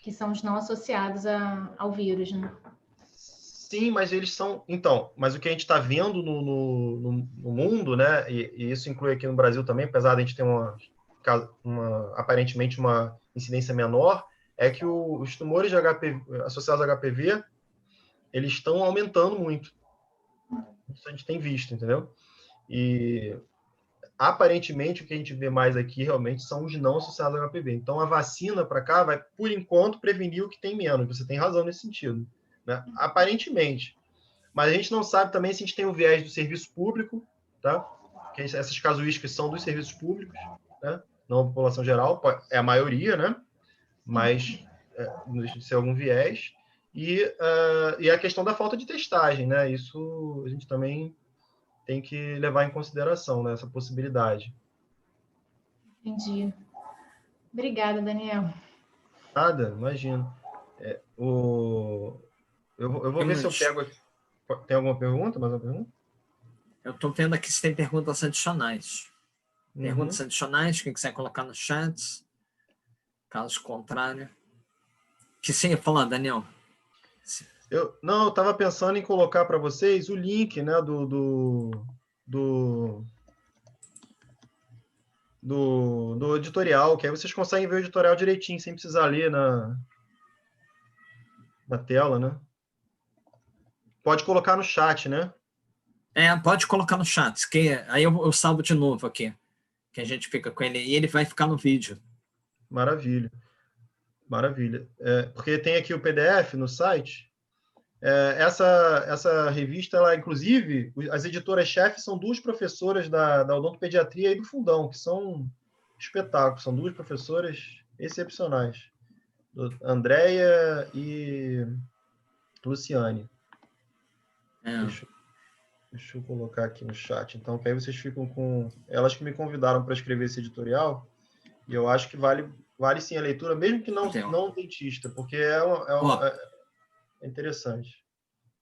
que são os não associados ao vírus, né? Sim, mas eles são... Então, mas o que a gente está vendo no mundo, né, e isso inclui aqui no Brasil também, apesar de a gente ter aparentemente uma incidência menor, é que os tumores de HPV, associados a HPV, eles estão aumentando muito. Isso a gente tem visto, entendeu? E aparentemente o que a gente vê mais aqui realmente são os não associados a HPV. Então a vacina para cá vai, por enquanto, prevenir o que tem menos. Você tem razão nesse sentido, né? Aparentemente. Mas a gente não sabe também se a gente tem o viés do serviço público, tá? Que essas casuísticas são dos serviços públicos, né? Não a população geral, é a maioria, né? Mas não deixa de ser algum viés. E a questão da falta de testagem, né? Isso a gente também tem que levar em consideração, né? Essa possibilidade. Entendi. Obrigada, Daniel. Nada, imagino. Eu vou ver se eu pego aqui. Tem alguma pergunta? Mais uma pergunta? Eu estou vendo aqui se tem perguntas adicionais. Perguntas adicionais, quem quiser colocar no chat. Caso contrário. O que você ia falar, Daniel? Eu estava pensando em colocar para vocês o link, né, do editorial, que aí vocês conseguem ver o editorial direitinho, sem precisar ler na tela, né? Pode colocar no chat, né? Pode colocar no chat, que aí eu salvo de novo aqui, que a gente fica com ele, e ele vai ficar no vídeo. Maravilha. Maravilha. Porque tem aqui o PDF no site. Essa revista, ela, inclusive, as editoras-chefes são duas professoras da odontopediatria e do Fundão, que são espetáculos, são duas professoras excepcionais. Andréia e Luciane. Deixa eu colocar aqui no chat, então, que aí vocês ficam com... Elas que me convidaram para escrever esse editorial, e eu acho que vale sim a leitura, mesmo que não dentista, porque é interessante.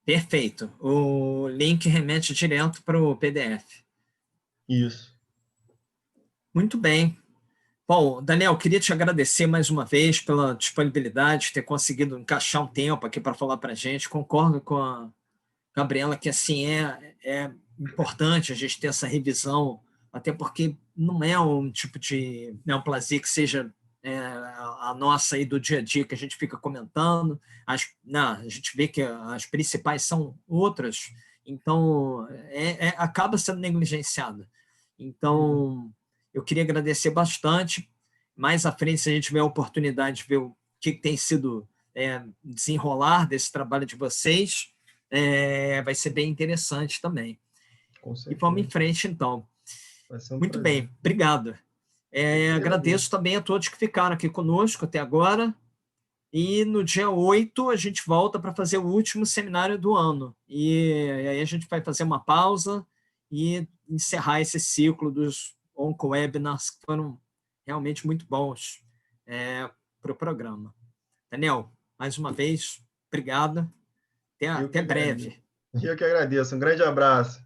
Perfeito. O link remete direto para o PDF. Isso. Muito bem. Bom, Daniel, queria te agradecer mais uma vez pela disponibilidade, de ter conseguido encaixar um tempo aqui para falar para a gente. Concordo com a Gabriela que assim é importante a gente ter essa revisão, até porque não é um tipo de neoplasia que seja a nossa aí do dia a dia, que a gente fica comentando. A gente vê que as principais são outras, então acaba sendo negligenciada. Então, eu queria agradecer bastante. Mais à frente, se a gente tiver a oportunidade de ver o que tem sido desenrolar desse trabalho de vocês, vai ser bem interessante também. E vamos em frente, então. Muito bem, obrigado. Agradeço também a todos que ficaram aqui conosco até agora. E no dia 8 a gente volta para fazer o último seminário do ano. E aí a gente vai fazer uma pausa e encerrar esse ciclo dos onco-webinars que foram realmente muito bons para o programa. Daniel, mais uma vez, obrigado. Até breve. Eu que agradeço. Um grande abraço.